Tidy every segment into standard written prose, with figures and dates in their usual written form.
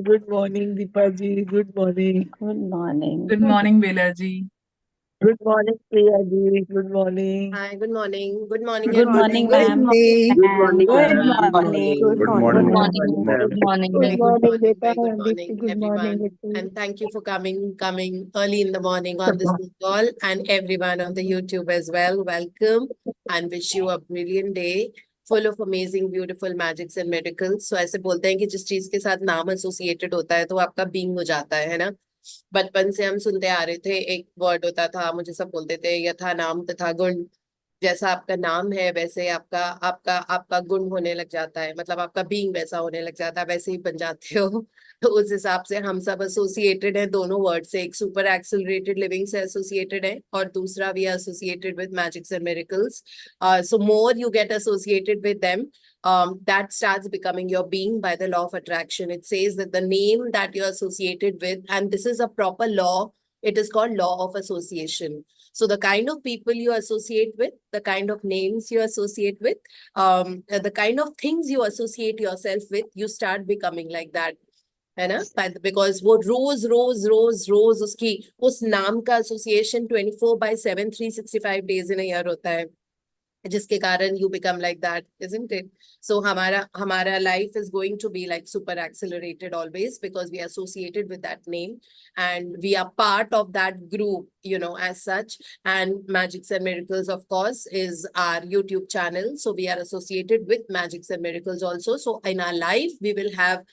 Good morning, Deepa ji. Good morning. Good morning. Good morning, Bela ji. Good morning, Priya ji. Good morning. Hi, good morning. Good morning, Good morning, everyone. ma'am. Good morning, Good ma'am. Good morning. morning. Good Good morning. morning. Good Good morning. morning, Good ma'am. morning. Very good morning, very good Dipti. morning, Good morning, everyone. Dipti. And thank you for coming early in the morning on this call, and everyone on the YouTube as well. Welcome and wish you a brilliant day full of amazing, beautiful magics and miracles. So ऐसे बोलते हैं कि जिस चीज के साथ नाम associated होता है तो आपका बीइंग हो जाता है ना। बचपन से हम सुनते आ रहे थे, एक वर्ड होता था, मुझे सब बोलते थे, यथा नाम तथा गुण। जैसा आपका नाम है वैसे आपका आपका आपका गुण होने लग जाता है, मतलब आपका बीइंग वैसा होने लग जाता है, वैसे ही बन जाते हो। तो उस हिसाब से हम सब एसोसिएटेड है दोनों वर्ड से। एक सुपर एक्सेलरेटेड लिविंग से एसोसिएटेड है और दूसरा we are associated with magics and miracles. So more you get associated with them, that starts becoming your being by the law of attraction. It says that the name that you're associated with, and this is a proper law, it is called law of association. So the kind of people you associate with, the kind of names you associate with, the kind of things you associate yourself with, you start becoming like that. है ना? Because वो रोज रोज रोज रोज उसकी उस नाम का association 24/7 365 days in a year होता है, जिसके कारण you become like that, isn't it? So हमारा life is going to be like super accelerated always because we are associated with that name and we are part of that group, as such. And Magics and Miracles, of course, is our YouTube channel. So we are associated with Magics and Miracles also. So in our life, we will have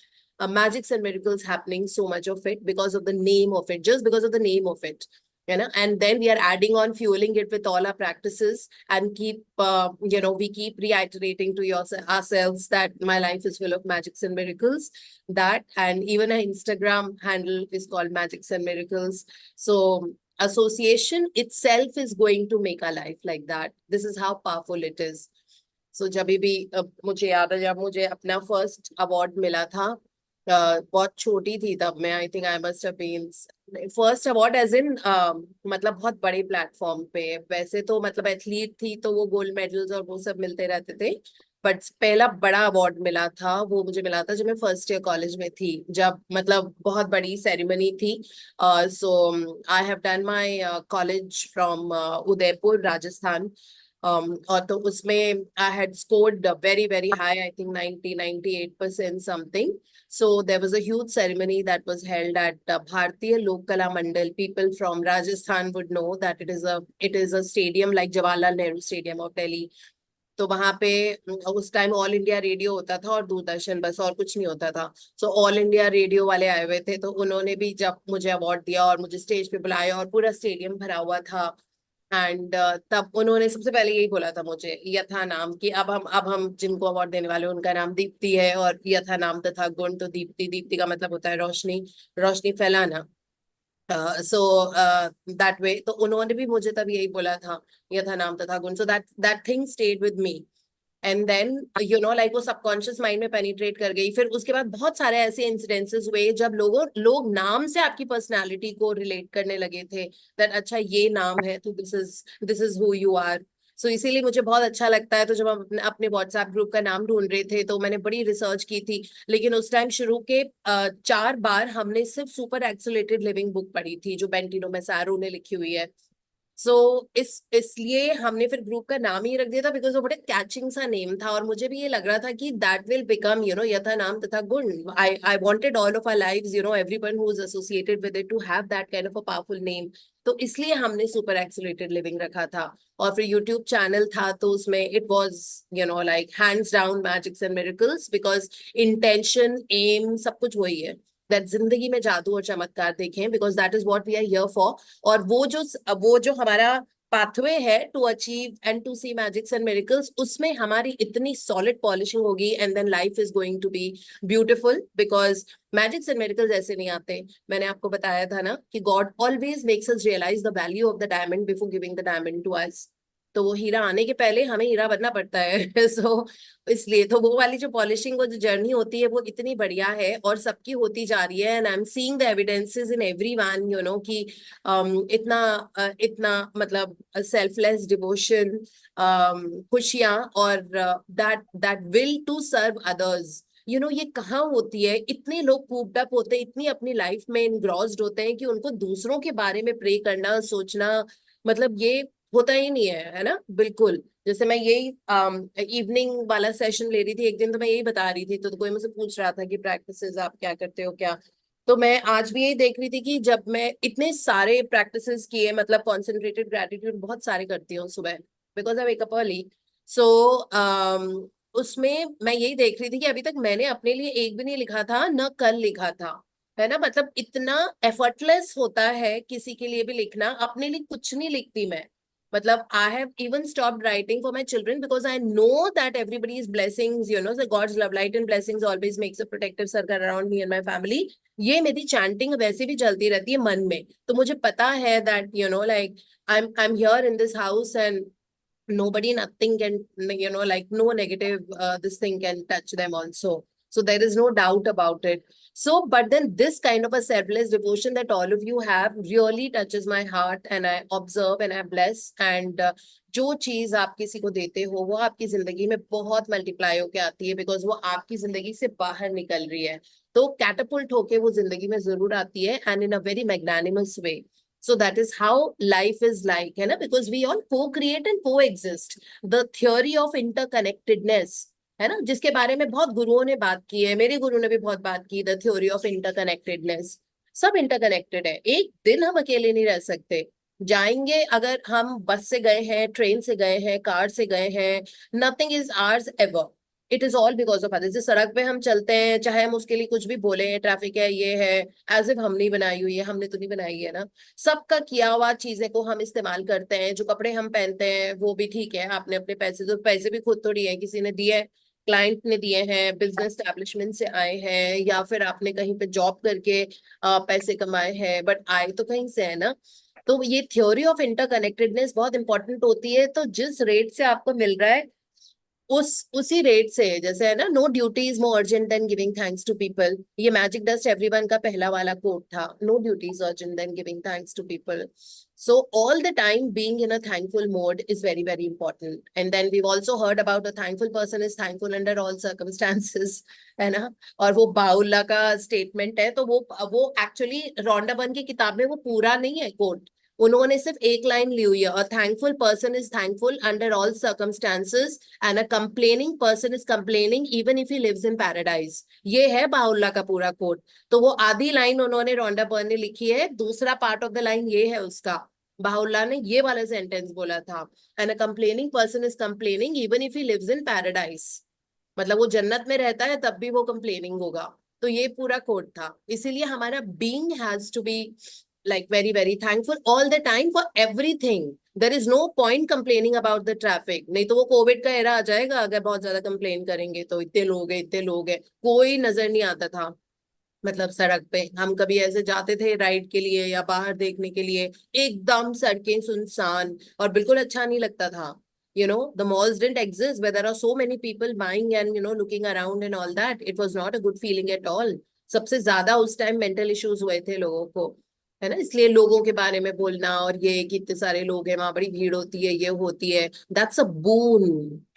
magics and miracles happening, so much of it because of the name of it, just because of the name of it. And then we are adding on, fueling it with all our practices and we keep reiterating to ourselves that my life is full of magics and miracles. That, and even our Instagram handle is called Magics and Miracles. So association itself is going to make our life like that. This is how powerful it is. So जब भी मुझे याद है जब मुझे अपना first award मिला था, बहुत छोटी थी तब मैं, I think I must have been first award age in, मतलब बहुत बड़े प्लेटफॉर्म पे। वैसे तो मतलब एथलीट थी तो वो गोल्ड मेडल्स और वो सब मिलते रहते थे, बट पहला बड़ा अवार्ड मिला था वो मुझे मिला था जब मैं फर्स्ट ईयर कॉलेज में थी, जब मतलब बहुत बड़ी सेरेमनी थी। So I have done my college from Udaipur, Rajasthan. और तो उसमें I had scored very very high, I think 98% something. So there was a huge ceremony that was held at Bharatiya Lok Kala Mandal. People from Rajasthan would know that it is a stadium like Jawaharlal Nehru Stadium of Delhi. तो वहां पे उस time all India radio होता था और दूरदर्शन, बस और कुछ नहीं होता था। सो ऑल इंडिया रेडियो वाले आए हुए थे, तो उन्होंने भी जब मुझे अवार्ड दिया और मुझे स्टेज पे बुलाया और पूरा स्टेडियम भरा हुआ था। एंड तब उन्होंने सबसे पहले यही बोला था मुझे, यथा नाम, कि अब हम जिनको अवार्ड देने वाले हैं उनका नाम दीप्ति है, और यथा नाम तथा गुण, तो दीप्ति, दीप्ति का मतलब होता है रोशनी, रोशनी फैलाना। सो दैट वे, तो उन्होंने भी मुझे तब यही बोला था, यथा नाम तथा गुण। So that thing stayed with me. And then like वो सबकॉन्शियस माइंड में पेनिट्रेट कर गई। फिर उसके बाद बहुत सारे ऐसे इंसिडेंसेस हुए जब लोग नाम से आपकी पर्सनालिटी को रिलेट करने लगे थे, दैट अच्छा ये नाम है तो this is who you are. So इसीलिए मुझे बहुत अच्छा लगता है। तो जब हम अपने व्हाट्सएप ग्रुप का नाम ढूंढ रहे थे तो मैंने बड़ी रिसर्च की थी, लेकिन उस टाइम शुरू के 4 बार हमने सिर्फ सुपर एक्सेलरेटेड लिविंग बुक पढ़ी थी जो बेंटिनो मैसारो ने लिखी हुई है। सो इसलिए हमने फिर ग्रुप का नाम ही रख दिया था, बिकॉज वो बड़े कैचिंग सा नेम था और मुझे भी ये लग रहा था कि दैट विल बिकम यथा नाम तथा गुण। I wanted all of our lives, everyone who is associated with it to have that kind of a powerful name. तो इसलिए हमने सुपर एक्सेलरेटेड लिविंग रखा था। और फिर यूट्यूब चैनल था तो उसमें it was like hands down magics and miracles, because intention, um, सब कुछ वही है, दैट जिंदगी में जादू और चमत्कार देखें, because that is what we are here for. और वो जो हमारा पाथवे है to achieve and to see magics and miracles, उसमें हमारी इतनी सॉलिड पॉलिशिंग होगी and then life is going to be beautiful, because magics and miracles ऐसे नहीं आते। मैंने आपको बताया था ना कि God always makes us realise the value of the diamond before giving the diamond to us. तो वो हीरा आने के पहले हमें हीरा बनना पड़ता है। सो इसलिए तो वो वाली जो पॉलिशिंग, वो जो जर्नी होती है वो इतनी बढ़िया है और सबकी होती जा रही है। And I am seeing the evidences in everyone, कि इतना मतलब सेल्फलेस डिवोशन, खुशियां, और that will to serve others, ये कहाँ होती है। इतने लोग कूप्ड अप होते हैं, इतनी अपनी लाइफ में इनग्रॉस्ड होते हैं कि उनको दूसरों के बारे में प्रे करना, सोचना, मतलब ये होता ही नहीं है ना, बिल्कुल। जैसे मैं यही इवनिंग वाला सेशन ले रही थी एक दिन, तो मैं यही बता रही थी, तो कोई मुझसे पूछ रहा था कि प्रैक्टिसेस आप क्या करते हो क्या। तो मैं आज भी यही देख रही थी कि जब मैं इतने सारे प्रैक्टिसेस किए, मतलब कॉन्सेंट्रेटेड ग्रेटिट्यूड बहुत सारे करती हूँ सुबह, because I wake up early. So उसमें मैं यही देख रही थी कि अभी तक मैंने अपने लिए एक भी नहीं लिखा था, ना कल लिखा था, है ना। मतलब इतना एफर्टलेस होता है किसी के लिए भी लिखना, अपने लिए कुछ नहीं लिखती मैं। मतलब I have even stopped writing for my children because I know that everybody is blessings, God's love light and blessings always makes a protective circle around me and my family. ये मेरी चैंटिंग वैसे भी चलती रहती है मन में। तो मुझे पता है that like I'm here in this house, and nobody, nothing can, like no negative, this thing can touch them also. So there is no doubt about it. So, but then this kind of a selfless devotion that all of you have really touches my heart, and I observe and I bless. And जो चीज आप किसी को देते हो वो आपकी जिंदगी में बहुत मल्टीप्लाई होके आती है, बिकॉज वो आपकी जिंदगी से बाहर निकल रही है। तो कैटअपल्ट होके वो जिंदगी में जरूर आती है, and in a very magnanimous way. So that is how life is like, है ना, because we all co-create and coexist. The theory of interconnectedness, है ना, जिसके बारे में बहुत गुरुओं ने बात की है, मेरे गुरु ने भी बहुत बात की, द थ्योरी ऑफ इंटरकनेक्टेडनेस। सब इंटरकनेक्टेड है, एक दिन हम अकेले नहीं रह सकते। जाएंगे, अगर हम बस से गए हैं, ट्रेन से गए हैं, कार से गए हैं, nothing is hours ever, it is all because of others. सड़क पे हम चलते हैं, चाहे हम उसके लिए कुछ भी बोले, ट्रैफिक है, ये है, एज इफ हम नहीं बनाई हुई है, हमने तो नहीं बनाई है ना। सबका किया हुआ चीजें को हम इस्तेमाल करते हैं। जो कपड़े हम पहनते हैं वो भी ठीक है, आपने अपने पैसे, जो पैसे भी खुद थोड़ी है, किसी ने दिए, क्लाइंट ने दिए हैं, बिजनेस एस्टेब्लिशमेंट से आए हैं, या फिर आपने कहीं पे जॉब करके पैसे कमाए हैं, बट आए तो कहीं से है ना। तो ये थ्योरी ऑफ इंटरकनेक्टेडनेस बहुत इंपॉर्टेंट होती है। तो जिस रेट से आपको मिल रहा है, उसी रेट से, जैसे है ना, no duty is more urgent than giving thanks to people, ये मैजिक डस्ट एवरीवन का पहला वाला कोट था, no duty is urgent than giving thanks to people. So all the time being in a thankful mode is very very important. And then we also heard about a thankful person is thankful under all circumstances, है ना। और वो बाउला का statement है, तो वो actually Rhonda burn की किताब में वो पूरा नहीं है कोट, उन्होंने सिर्फ एक लाइन ली हुई है, a thankful person is thankful under all circumstances and a complaining person is complaining even if he lives in paradise. ये है बाहुल्ला का पूरा कोट। तो वो आधी लाइन उन्होंने, रोंडा बर्न ने लिखी है, दूसरा पार्ट ऑफ द लाइन ये है उसका, बाहुल्ला ने ये वाला सेंटेंस बोला था, and a complaining person is complaining even if he lives in paradise. मतलब वो जन्नत में रहता है तब भी वो कंप्लेनिंग होगा। तो ये पूरा कोट था। इसीलिए हमारा being has to be like very very thankful all the time for everything. There is no point complaining about the traffic, नहीं तो वो कोविड का एरा आ जाएगा अगर बहुत ज्यादा कंप्लेन करेंगे। तो इतने लोग हैं, इतने लोग हैं, कोई नजर नहीं आता था। मतलब सड़क पे हम कभी ऐसे जाते थे राइड के लिए या बाहर देखने के लिए, एकदम सड़कें सुनसान और बिल्कुल अच्छा नहीं लगता था। The malls didn't exist where there are so many people buying and looking around and all that. It was not a good feeling at all. सबसे ज्यादा उस टाइम मेंटल इश्यूज हुए थे लोगों को, है ना। इसलिए लोगों के बारे में बोलना, और ये कि इतने सारे लोग हैं, वहां बड़ी भीड़ होती है, ये होती है, that's a boon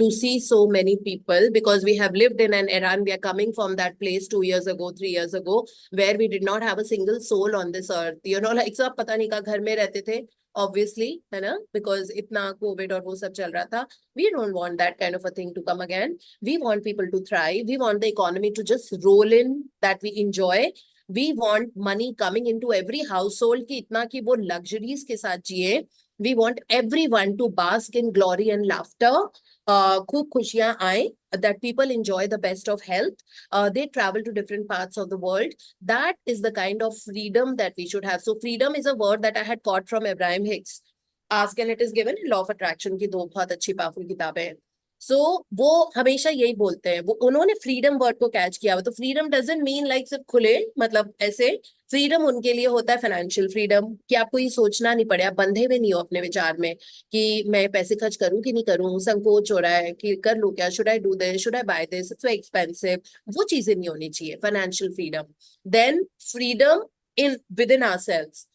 to see so many people, because we have lived in an era and we are coming from that place 2 years ago, 3 years ago, where we did not have a single soul on this earth, like सब पता नहीं कहाँ घर में रहते थे, obviously, है ना, because इतना कोविड और वो सब चल रहा था। We don't want that kind of a thing to come again. We want people to thrive. We want the economy to just roll in, that we enjoy. We want money coming into every household कि इतना कि वो luxuries के साथ जिए। We want everyone to bask in glory and laughter. खूब खुशियां आए, that people enjoy the best of health. They travel to different parts of the world. That is the kind of freedom that we should have. So freedom is a word that I had caught from Abraham Hicks. Ask and it is given, Law of Attraction की दो बहुत अच्छी powerful किताबें हैं। सो वो हमेशा यही बोलते हैं, वो उन्होंने फ्रीडम वर्ड को कैच किया हुआ। तो फ्रीडम डजंट मीन लाइक सिर्फ खुले, मतलब ऐसे। फ्रीडम उनके लिए होता है फाइनेंशियल फ्रीडम, कि आपको ये सोचना नहीं पड़े, आप बंधे हुए नहीं हो अपने विचार में कि मैं पैसे खर्च करूं कि नहीं करूं, संकोच हो रहा है कि कर लूं क्या, should I do this, should I buy this, it's so expensive. वो चीजें नहीं होनी चाहिए, financial freedom. Then freedom in within ourselves,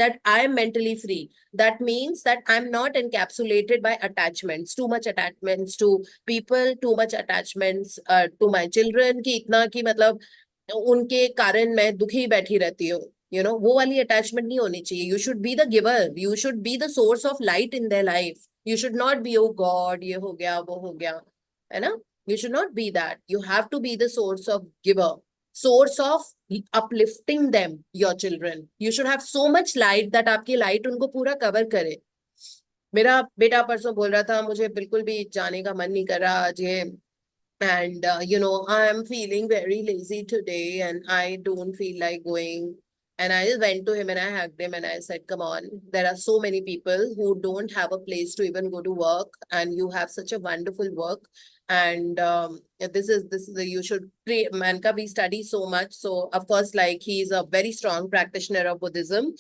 that I am mentally free. That means that I'm not encapsulated by attachments, too much attachments to people, too much attachments to my children, कि इतना कि मतलब उनके कारण मैं दुखी बैठी रहती हूँ. वो वाली अटैचमेंट नहीं होनी चाहिए. You should be the giver, you should be the source of light in their life. You should not be oh God, ये हो गया वो हो गया, है ना. You should not be that. You have to be the source of giver, source of uplifting them, your children. You should have so much light that आपकी light उनको पूरा cover करे. मेरा बेटा परसों बोल रहा था मुझे बिल्कुल भी जाने का मन नहीं कर रहा आज ये, and I am feeling very lazy today and I don't feel like going. And I just went to him and I hugged him and I said, come on, there are so many people who don't have a place to even go to work, and you have such a wonderful work. And this is you should pray. Manka, we study so much. So of course, like, he's a very strong practitioner of Buddhism.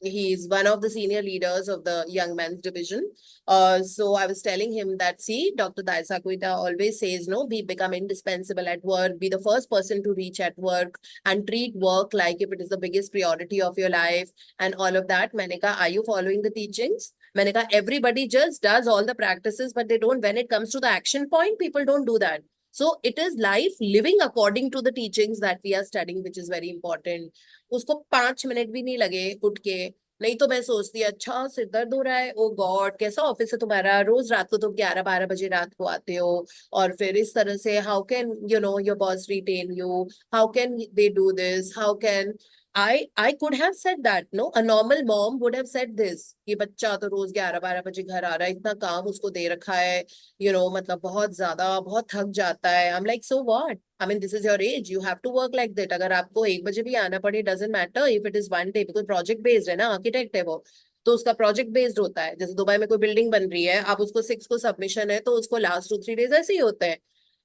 He's one of the senior leaders of the young men's division. So I was telling him that, see, Dr. Daisakuita always says, no, become indispensable at work, be the first person to reach at work, and treat work like if it is the biggest priority of your life and all of that. मैंने कहा, are you following the teachings? मैंने कहा, everybody just does all the practices, but they don't, when it comes to the action point, people don't do that. So it is life living according to the teachings that we are studying, which is very important. उसको 5 minute भी नहीं लगे उठ के. नहीं तो मैं सोचती, अच्छा सिर दर्द हो रहा है, ओ गॉड कैसा ऑफिस है तुम्हारा, रोज रात को तुम 11-12 बजे रात को आते हो, और फिर इस तरह से how can your boss retain you, how can they do this, how can I could have said that, no, a normal mom would have said this, कि बच्चा तो रोज 11-12 बजे घर आ रहा है, इतना काम उसको दे रखा है, मतलब बहुत ज्यादा, बहुत थक जाता है. I'm like, so what? I mean, this is your age. You have to work like that. अगर आपको 1 बजे भी आना पड़े, doesn't matter if it is one day, because project based है ना, आर्किटेक्ट है वो, तो उसका प्रोजेक्ट बेस्ड होता है. जैसे दुबई में कोई बिल्डिंग बन रही है, अब उसको 6 को सबमिशन है, तो उसको लास्ट 2-3 डेज ऐसे ही होते हैं.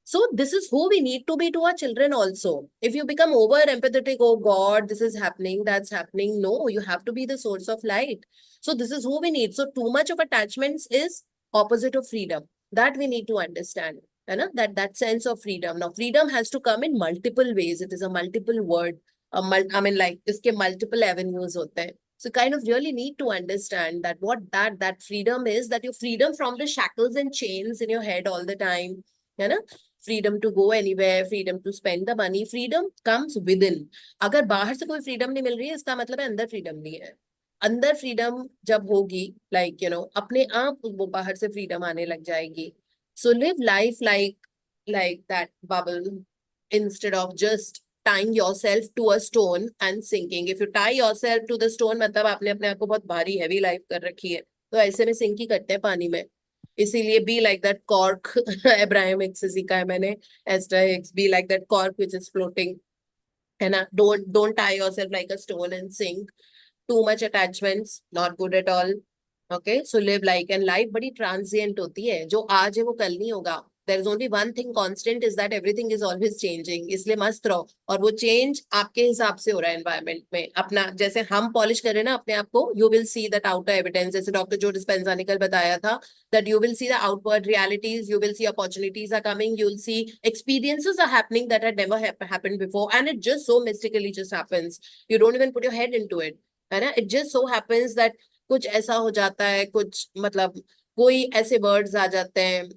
So this is who we need to be to our children also. If you become over empathetic, oh God, this is happening, that's happening. No, you have to be the source of light. So this is who we need. So too much of attachments is opposite of freedom. That we need to understand. That sense of freedom. Now, freedom has to come in multiple ways. It is a multiple word. I mean, like, iske multiple avenues hote hain. So kind of really need to understand that what that freedom is, that your freedom from the shackles and chains in your head all the time. Freedom to go anywhere, freedom to spend the money, freedom comes within. अगर बाहर से कोई freedom नहीं मिल रही है, इसका मतलब है अंदर freedom नहीं है. अंदर freedom जब होगी, like, अपने आप वो बाहर से freedom आने लग जाएगी. So live life like that bubble, instead of just tying yourself to a stone and sinking. If you tie yourself to the stone, मतलब आपने अपने आप को बहुत भारी heavy life कर रखी है, तो ऐसे में sink ही करते हैं पानी में. इसीलिए be like that cork, Abraham से सीखा है मैंने, Esther Hicks, be like that cork which is floating, है ना. Don't tie yourself like a stone and sink. Too much attachments not good at all. Okay, so live like, and life बड़ी transient होती है, जो आज है वो कल नहीं होगा. There is only one thing constant, is that everything is always changing. इसलिए मस्त रहो, और वो चेंज आपके हिसाब से हो रहा है एनवायरनमेंट में. अपना जैसे हम पॉलिश करें ना अपने आप को, you will see that outer evidence. जैसे डॉक्टर जो डिस्पेंसा ने कल बताया था, that you will see the outward realities, you will see opportunities are coming, you will see experiences are happening that had never happened before, and it just so mystically just happens. You don't even put your head into it, है ना. It just so happens that कुछ ऐसा हो जाता है, कुछ मतलब कोई ऐसे वर्ड्स आ जाते हैं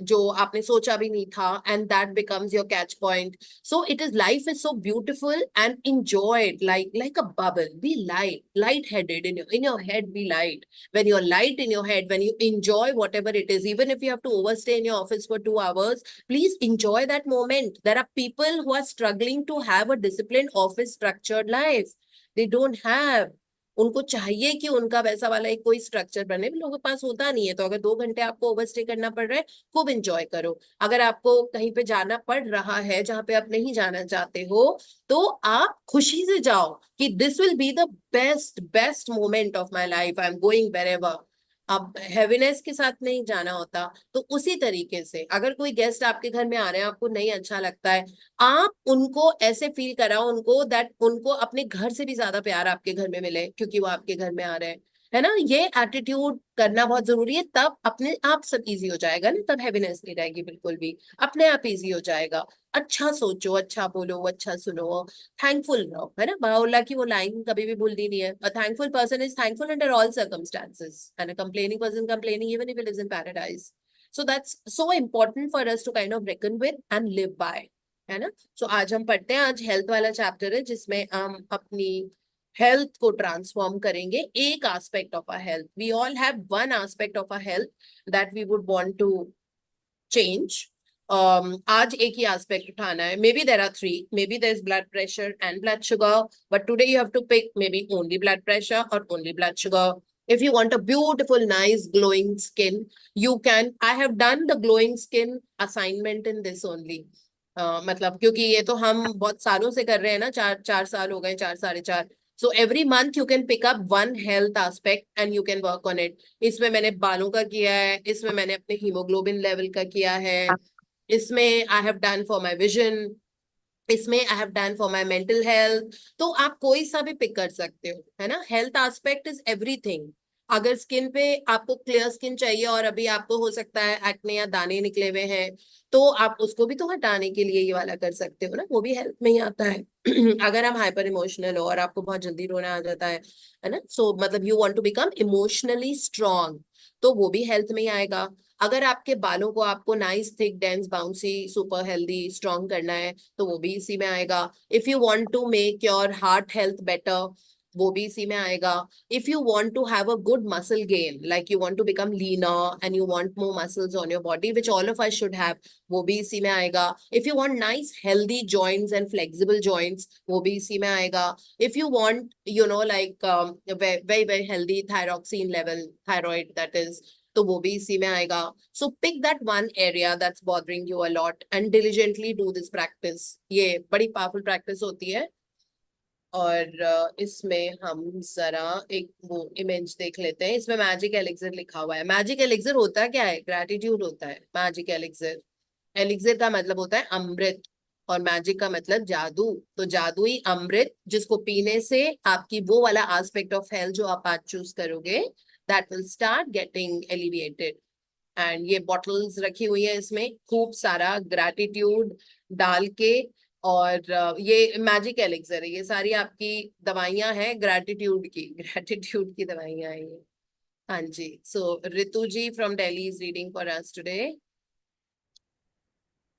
जो आपने सोचा भी नहीं था, and that becomes your catch point. So it is, life is so beautiful, and enjoy it like a bubble. Be light-headed in your head. Be light. When you're light in your head, when you enjoy whatever it is, even if you have to overstay in your office for 2 hours, please enjoy that moment. There are people who are struggling to have a disciplined office structured life. They don't have. उनको चाहिए कि उनका वैसा वाला एक कोई structure बने, लोगों के पास होता नहीं है. तो अगर 2 घंटे आपको ओवरस्टे करना पड़ रहा है, खूब एंजॉय करो. अगर आपको कहीं पे जाना पड़ रहा है जहां पे आप नहीं जाना चाहते हो, तो आप खुशी से जाओ कि this will be the best moment of my life, I am going wherever. अब हैवीनेस के साथ नहीं जाना होता. तो उसी तरीके से अगर कोई गेस्ट आपके घर में आ रहे हैं, आपको नहीं अच्छा लगता है, आप उनको ऐसे फील कराओ उनको, दैट उनको अपने घर से भी ज्यादा प्यार आपके घर में मिले, क्योंकि वो आपके घर में आ रहे हैं. है ना। ये एटीट्यूड करना बहुत जरूरी है, तब अपने आप सब इजी हो जाएगा ना, तब हैवीनेस नहीं रहेगी बिल्कुल भी, अपने आप इजी हो जाएगा। अच्छा सोचो, अच्छा बोलो, अच्छा सुनो, थैंकफुल रहो, है ना। बाउला की वो लाइन कभी भी भूलनी नहीं है, a thankful person is thankful under all circumstances and a complaining person complaining even if he lives in paradise. So that's so important for us to kind of reckon with and live by, है ना। सो आज हम पढ़ते हैं, आज health वाला chapter है जिसमें हम अपनी हेल्थ को ट्रांसफॉर्म करेंगे। एक aspect of a health, we all have one aspect of a health that we would want to change. आज एक ही एस्पेक्ट उठाना है, maybe there are three, maybe there is blood pressure and blood sugar, but today you have to pick maybe only blood pressure or only blood sugar. If you want a beautiful nice glowing skin, you can, I have done the glowing skin assignment in this only. मतलब क्योंकि ये तो हम बहुत सालों से कर रहे हैं ना, 4 4 साल हो गए, 4 4.5। So every month you can pick up one health aspect and you can work on it. इसमें मैंने बालों का किया है, इसमें मैंने अपने हीमोग्लोबिन लेवल का किया है, इसमें I have done for my vision, इसमें I have done for my mental health. तो आप कोई सा भी पिक कर सकते हो, है ना। Health aspect is everything. अगर स्किन पे आपको क्लियर स्किन चाहिए और अभी आपको हो सकता है एक्ने या दाने निकले हुए हैं, तो आप उसको भी तो हटाने के लिए ये वाला कर सकते हो ना, वो भी हेल्थ में ही आता है। अगर आप हाइपर इमोशनल हो और आपको बहुत जल्दी रोना आ जाता है ना, सो मतलब you want to become emotionally strong, तो वो भी हेल्थ में ही आएगा। अगर आपके बालों को आपको nice thick dense bouncy super healthy strong करना है, तो वो भी इसी में आएगा। If you want to make your heart health better, वो भी इसी में आएगा। If you want to have a good muscle gain, like you want to become leaner and you want more muscles on your body which all of us should have, वो भी इसी में आएगा। If you want nice healthy joints and flexible joints, वो भी इसी में आएगा। If you want you know like very very healthy thyroxine level, thyroid that is, तो वो भी इसी में आएगा। So pick that one area that's bothering you a lot and diligently do this practice. ये बड़ी पावरफुल प्रैक्टिस होती है। और इसमें हम जरा एक वो इमेज देख लेते हैं, इसमें मैजिक एलिक्सर लिखा हुआ है। मैजिक एलिक्सर होता क्या है? ग्रैटिट्यूड होता है मैजिक एलिक्सर। एलिक्सर का मतलब होता है अमृत, और मैजिक का मतलब जादू। तो जादुई अमृत जिसको पीने से आपकी वो वाला एस्पेक्ट ऑफ हेल्थ जो आप आज चूज करोगे, that will start getting alleviated. And ये बॉटल्स रखी हुई है, इसमें खूब सारा ग्रैटिट्यूड डाल के, और ये मैजिक एलिक्सर है, ये सारी आपकी दवाइयां हैं ग्रैटिट्यूड की, ग्रैटिट्यूड की दवाइयां हैं ये। हाँ जी, so Ritu ji from Delhi is reading for us today.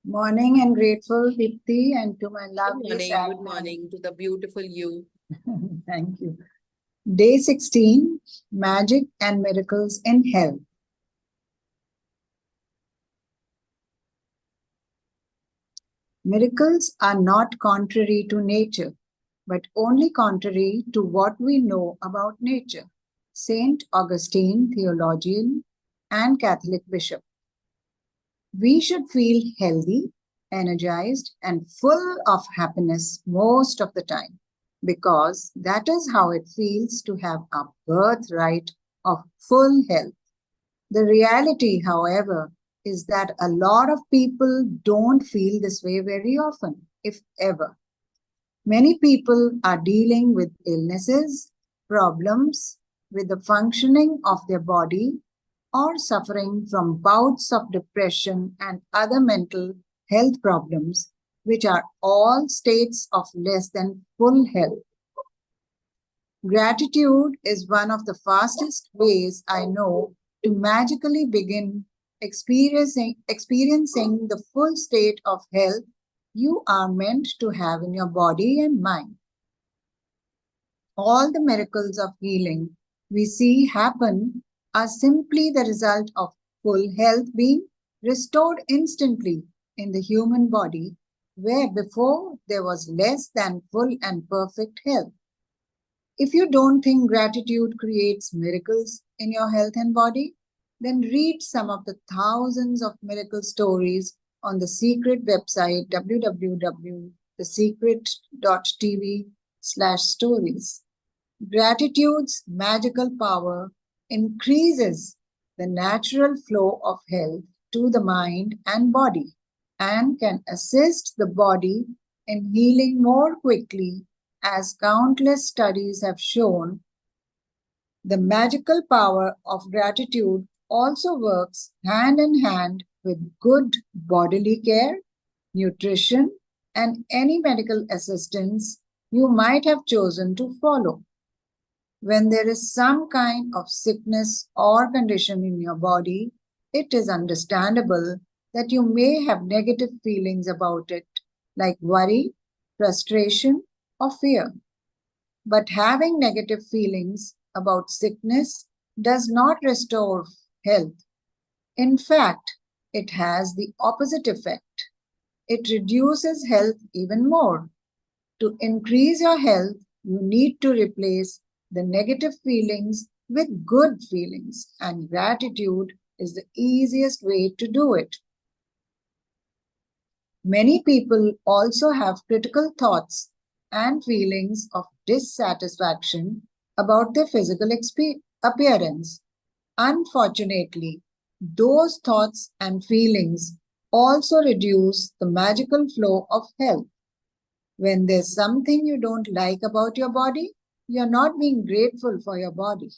Morning and grateful, Dipti, and to my lovely Good morning to the beautiful you. Thank you. Day 16, Magic and Miracles in Health. Miracles are not contrary to nature, but only contrary to what we know about nature. Saint Augustine, theologian and Catholic bishop. We should feel healthy, energized, and full of happiness most of the time, because that is how it feels to have a birthright of full health. The reality, however, is that a lot of people don't feel this way very often, if ever. Many people are dealing with illnesses, problems with the functioning of their body, or suffering from bouts of depression and other mental health problems, which are all states of less than full health. Gratitude is one of the fastest ways I know to magically begin experiencing the full state of health you are meant to have in your body and mind. All the miracles of healing we see happen are simply the result of full health being restored instantly in the human body, where before there was less than full and perfect health. If you don't think gratitude creates miracles in your health and body, then read some of the thousands of miracle stories on the Secret website www.thesecret.tv/stories. Gratitude's magical power increases the natural flow of health to the mind and body and can assist the body in healing more quickly, as countless studies have shown. The magical power of gratitude also works hand in hand with good bodily care, nutrition, and any medical assistance you might have chosen to follow. When there is some kind of sickness or condition in your body, it is understandable that you may have negative feelings about it, like worry, frustration, or fear. But having negative feelings about sickness does not restore health. In fact, it has the opposite effect. It reduces health even more. To increase your health, you need to replace the negative feelings with good feelings, and gratitude is the easiest way to do it. Many people also have critical thoughts and feelings of dissatisfaction about their physical appearance. Unfortunately, those thoughts and feelings also reduce the magical flow of health. When there's something you don't like about your body, you're not being grateful for your body.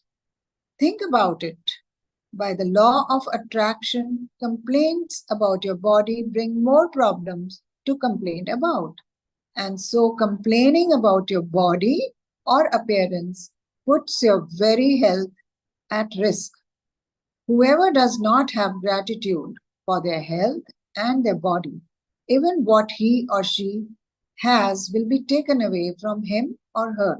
Think about it. By the law of attraction, complaints about your body bring more problems to complain about. And so complaining about your body or appearance puts your very health at risk. Whoever does not have gratitude for their health and their body, even what he or she has will be taken away from him or her.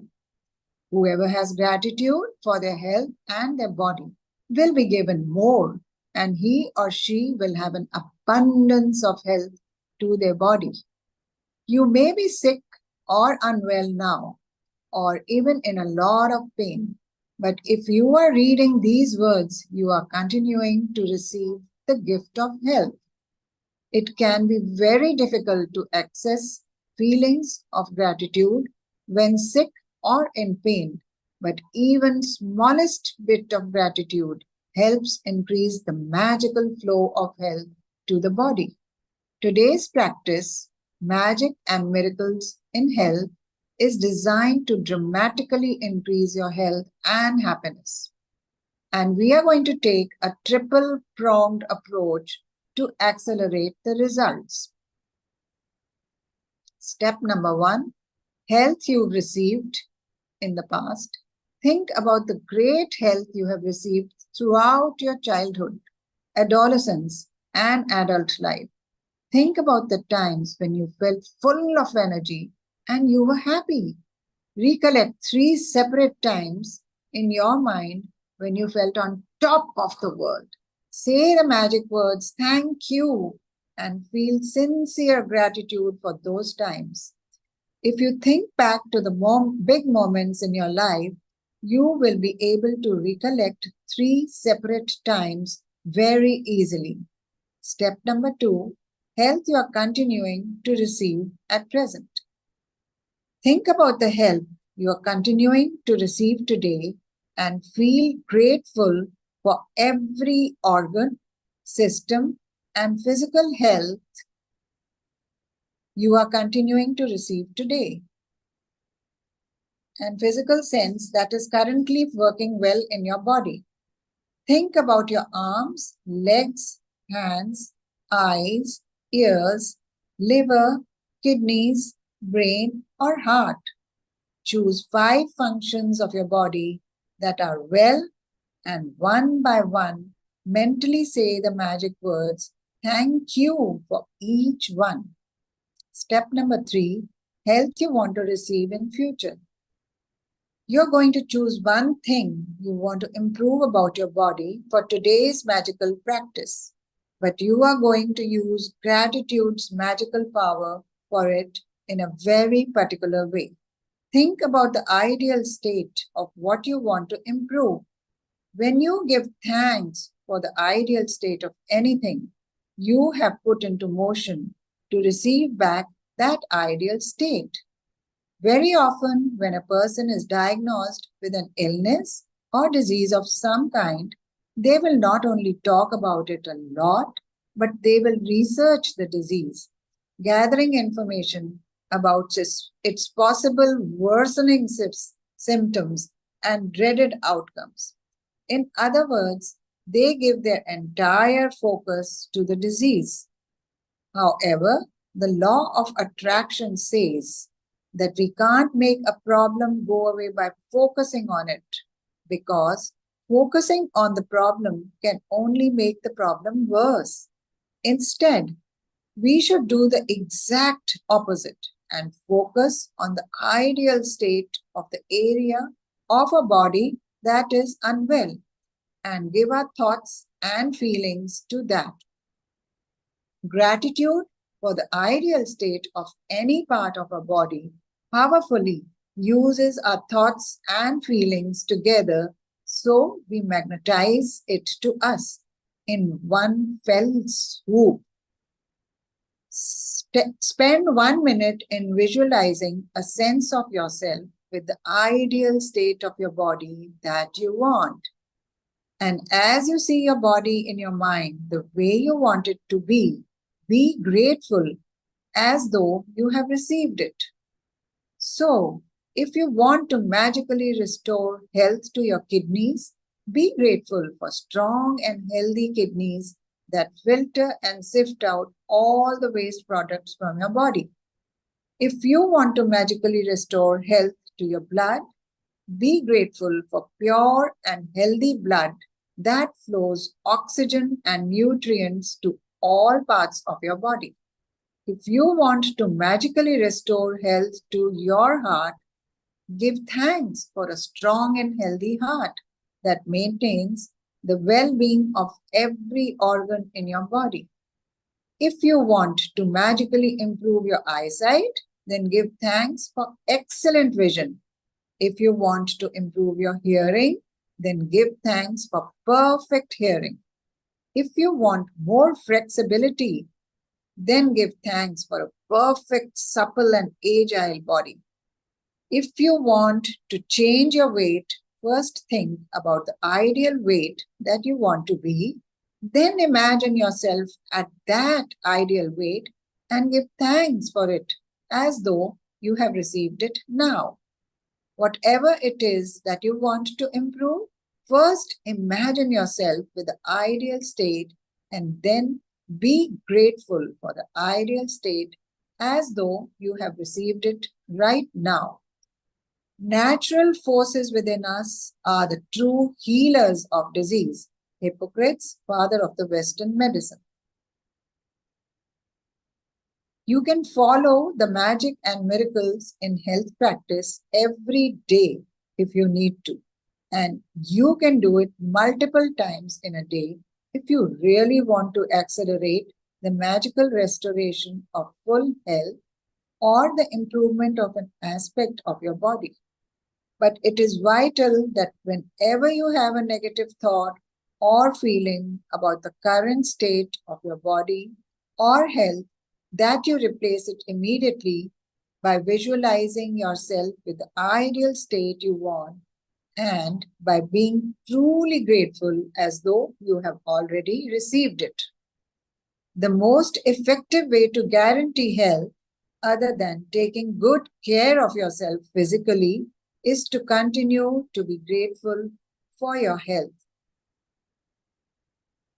Whoever has gratitude for their health and their body will be given more, and he or she will have an abundance of health to their body. You may be sick or unwell now, or even in a lot of pain. But if you are reading these words, you are continuing to receive the gift of health. It can be very difficult to access feelings of gratitude when sick or in pain, but even smallest bit of gratitude helps increase the magical flow of health to the body. Today's practice, Magic and Miracles in Health, is designed to dramatically increase your health and happiness. And we are going to take a triple-pronged approach to accelerate the results. Step number 1, health you've received in the past. Think about the great health you have received throughout your childhood, adolescence, and adult life. Think about the times when you felt full of energy and you were happy. Recollect 3 separate times in your mind when you felt on top of the world. Say the magic words, thank you, and feel sincere gratitude for those times. If you think back to the big moments in your life, you will be able to recollect 3 separate times very easily. Step number 2, health you are continuing to receive at present. Think about the health you are continuing to receive today and feel grateful for every organ, system, and physical health you are continuing to receive today, and physical sense that is currently working well in your body. Think about your arms, legs, hands, eyes, ears, liver, kidneys, brain, or heart. Choose 5 functions of your body that are well, and one by one, mentally say the magic words, thank you for each one. Step number 3, health you want to receive in future. You're going to choose one thing you want to improve about your body for today's magical practice, but you are going to use gratitude's magical power for it in a very particular way. Think about the ideal state of what you want to improve. When you give thanks for the ideal state of anything, you have put into motion to receive back that ideal state. Very often, when a person is diagnosed with an illness or disease of some kind, they will not only talk about it a lot, but they will research the disease, gathering information about its possible worsening symptoms and dreaded outcomes. In other words, they give their entire focus to the disease. However, the law of attraction says that we can't make a problem go away by focusing on it, because focusing on the problem can only make the problem worse. Instead, we should do the exact opposite and focus on the ideal state of the area of a body that is unwell and give our thoughts and feelings to that. Gratitude for the ideal state of any part of our body powerfully uses our thoughts and feelings together, so we magnetize it to us in one fell swoop. Spend 1 minute in visualizing a sense of yourself with the ideal state of your body that you want. And as you see your body in your mind the way you want it to be grateful as though you have received it. So, if you want to magically restore health to your kidneys, be grateful for strong and healthy kidneys that filter and sift out all the waste products from your body. If you want to magically restore health to your blood, be grateful for pure and healthy blood that flows oxygen and nutrients to all parts of your body. If you want to magically restore health to your heart, give thanks for a strong and healthy heart that maintains the well-being of every organ in your body. If you want to magically improve your eyesight, then give thanks for excellent vision. If you want to improve your hearing, then give thanks for perfect hearing. If you want more flexibility, then give thanks for a perfect, supple and agile body. If you want to change your weight, first think about the ideal weight that you want to be, then imagine yourself at that ideal weight and give thanks for it as though you have received it now. Whatever it is that you want to improve, first imagine yourself with the ideal state and then be grateful for the ideal state as though you have received it right now. Natural forces within us are the true healers of disease. Hippocrates, father of the Western medicine. You can follow the magic and miracles in health practice every day if you need to. And you can do it multiple times in a day if you really want to accelerate the magical restoration of full health or the improvement of an aspect of your body. But it is vital that whenever you have a negative thought or feeling about the current state of your body or health, that you replace it immediately by visualizing yourself with the ideal state you want and by being truly grateful as though you have already received it. The most effective way to guarantee health, other than taking good care of yourself physically, is to continue to be grateful for your health.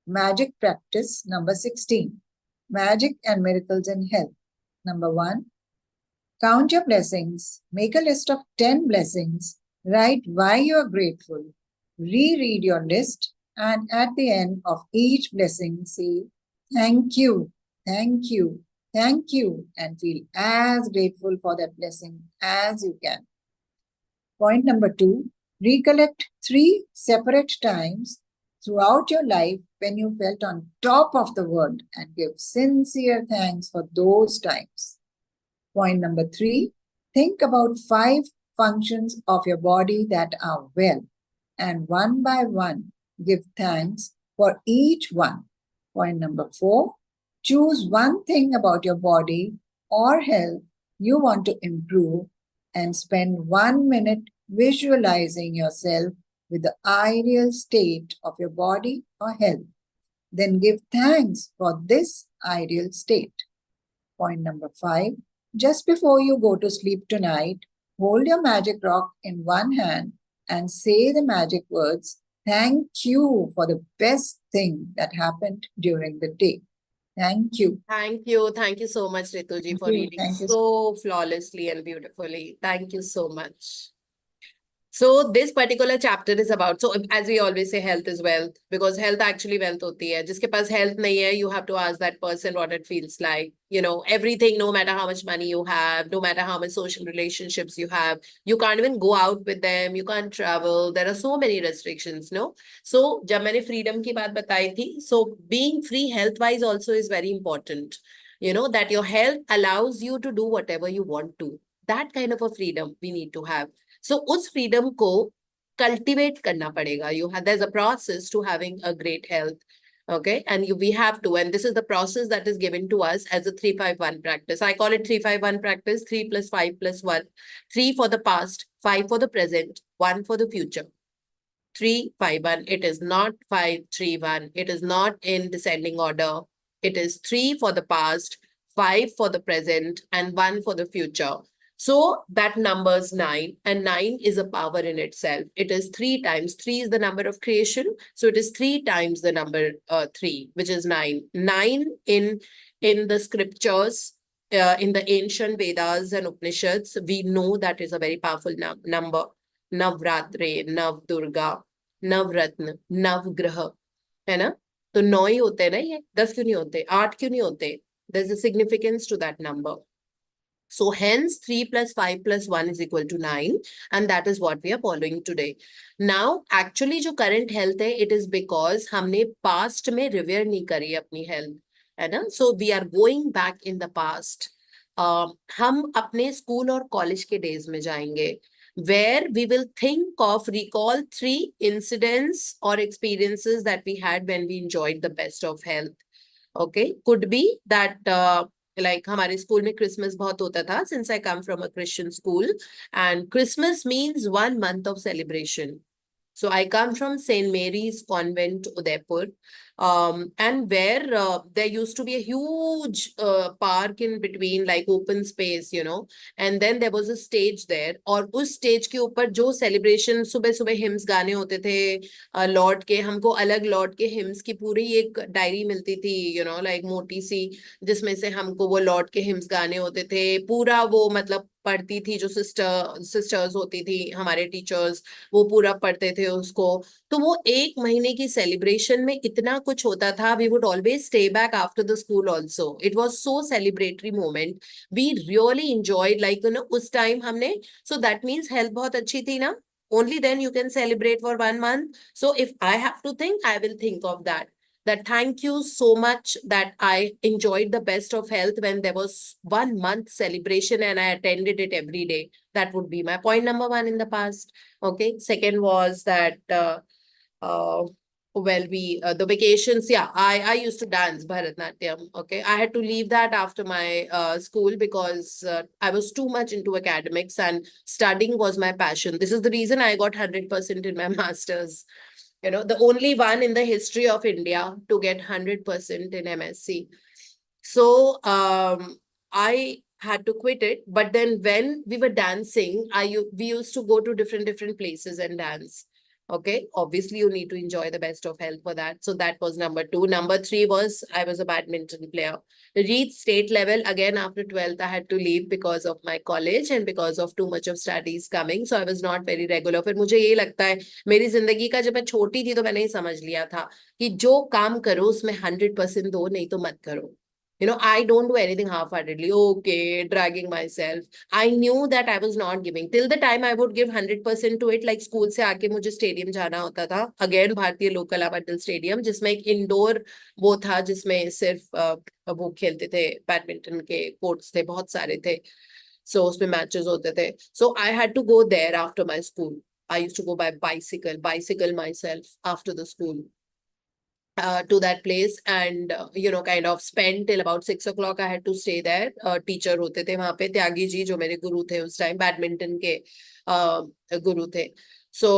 Magic practice number 16. Magic and miracles in health. Number 1. Count your blessings. Make a list of 10 blessings. Write why you are grateful. Reread your list and at the end of each blessing say, thank you, thank you, thank you, and feel as grateful for that blessing as you can. Point number 2, recollect 3 separate times throughout your life when you felt on top of the world and give sincere thanks for those times. Point number 3, think about 5 functions of your body that are well, and one by one give thanks for each one. Point number 4, choose one thing about your body or health you want to improve and spend 1 minute visualizing yourself with the ideal state of your body or health. Then give thanks for this ideal state. Point number 5, just before you go to sleep tonight, hold your magic rock in one hand and say the magic words, thank you for the best thing that happened during the day. Thank you. Thank you. Thank you so much, Rituji, for reading Thank you. so flawlessly and beautifully. Thank you so much. So this particular chapter is about, so as we always say, health is wealth, because health actually wealth hoti hai. Jiske paas health nahi hai, you have to ask that person what it feels like. You know, everything, no matter how much money you have, no matter how much social relationships you have, you can't even go out with them, you can't travel. There are so many restrictions, no? So jab maine freedom ki baat batayi thi, so being free health wise also is very important. You know, that your health allows you to do whatever you want to. That kind of a freedom we need to have. So उस freedom को cultivate करना पड़ेगा. There's a process to having a great health. Okay, and we have to, and this is the process that is given to us as a 3-5-1 practice. I call it 3-5-1 practice, 3 + 5 + 1. 3 for the past, 5 for the present, 1 for the future. 3-5-1. It is not 5-3-1. It is not in descending order. It is 3 for the past, 5 for the present, and 1 for the future. So that number's 9, and 9 is a power in itself. It is 3 times. 3 is the number of creation. So it is 3 times the number 3, which is 9. 9 in the scriptures, in the ancient Vedas and Upanishads, we know that is a very powerful number. नवरात्रे, नव दुर्गा, नवरत्न, नवग्रह, है ना? तो 9 ही होते हैं ना, ये 10 क्यों नहीं होते, 8 क्यों नहीं होते? There's a significance to that number. So hence 3 + 5 + 1 is equal to 9, and that is what we are following today. Now actually जो current health है, it is because हमने past में revere नहीं करी अपनी health, है ना? So we are going back in the past. हम अपने school और college के days में जाएंगे, where we will recall 3 incidents or experiences that we had when we enjoyed the best of health. Okay, could be that like हमारे school में Christmas बहुत होता था, since I come from a Christian school, and Christmas means 1 month of celebration. So I come from St. Mary's Convent, Udaipur, and where there used to be a huge park in between, like open space, you know, and then there was a stage there. और उस stage के ऊपर जो celebration, सुबह सुबह hymns गाने होते थे, लॉर्ड के, हमको अलग लॉर्ड के hymns की पूरी एक डायरी मिलती थी, you know, like मोटी सी, जिसमें से हमको वो लॉर्ड के hymns गाने होते थे, पूरा वो मतलब पढ़ती थी, जो सिस्टर्स होती थी हमारे टीचर्स, वो पूरा पढ़ते थे उसको. तो वो 1 महीने की सेलिब्रेशन में इतना कुछ होता था. We would always stay back after the school also. It was so celebratory moment. We really enjoyed, like, you know, उस टाइम हमने, सो दैट मीन्स हेल्थ बहुत अच्छी थी ना. Only then you can celebrate for 1 month. So if I have to think, I will think of that. That thank you so much that I enjoyed the best of health when there was 1 month celebration and I attended it every day. That would be my point number 1 in the past. Okay. Second was that, well, the vacations, yeah, I used to dance Bharatnatyam. Okay. I had to leave that after my school because I was too much into academics and studying was my passion. This is the reason I got 100% in my master's. You know, the only one in the history of India to get 100% in MSc. So I had to quit it. But then when we were dancing, we used to go to different places and dance. Okay, obviously you need to enjoy the best of health for that. So that was number 2. Number 3 was I was a badminton player. Reached state level again after 12th. I had to leave because of my college and because of too much of studies coming. So I was not very regular. फिर मुझे ये लगता है मेरी जिंदगी का, जब मैं छोटी थी तो मैंने ही समझ लिया था कि जो काम करो उसमें 100% दो, नहीं तो मत करो. You know, I don't do anything half-heartedly. Okay, dragging myself. I knew that I was not giving. Till the time I would give 100% to it, like school से आके मुझे stadium जाना होता था. Again, भारतीय लोक कला मंडल stadium, जिसमें एक indoor वो था, जिसमें सिर्फ वो खेलते थे, बैडमिंटन के courts थे, बहुत सारे थे. So उसमें matches होते थे. So I had to go there after my school. I used to go by bicycle myself after the school. To that place and you know, kind of spend till about 6 o'clock. I had to stay there. Teacher होते थे वहाँ पे, त्यागी जी जो मेरे गुरु थे उस time, badminton के गुरु थे. So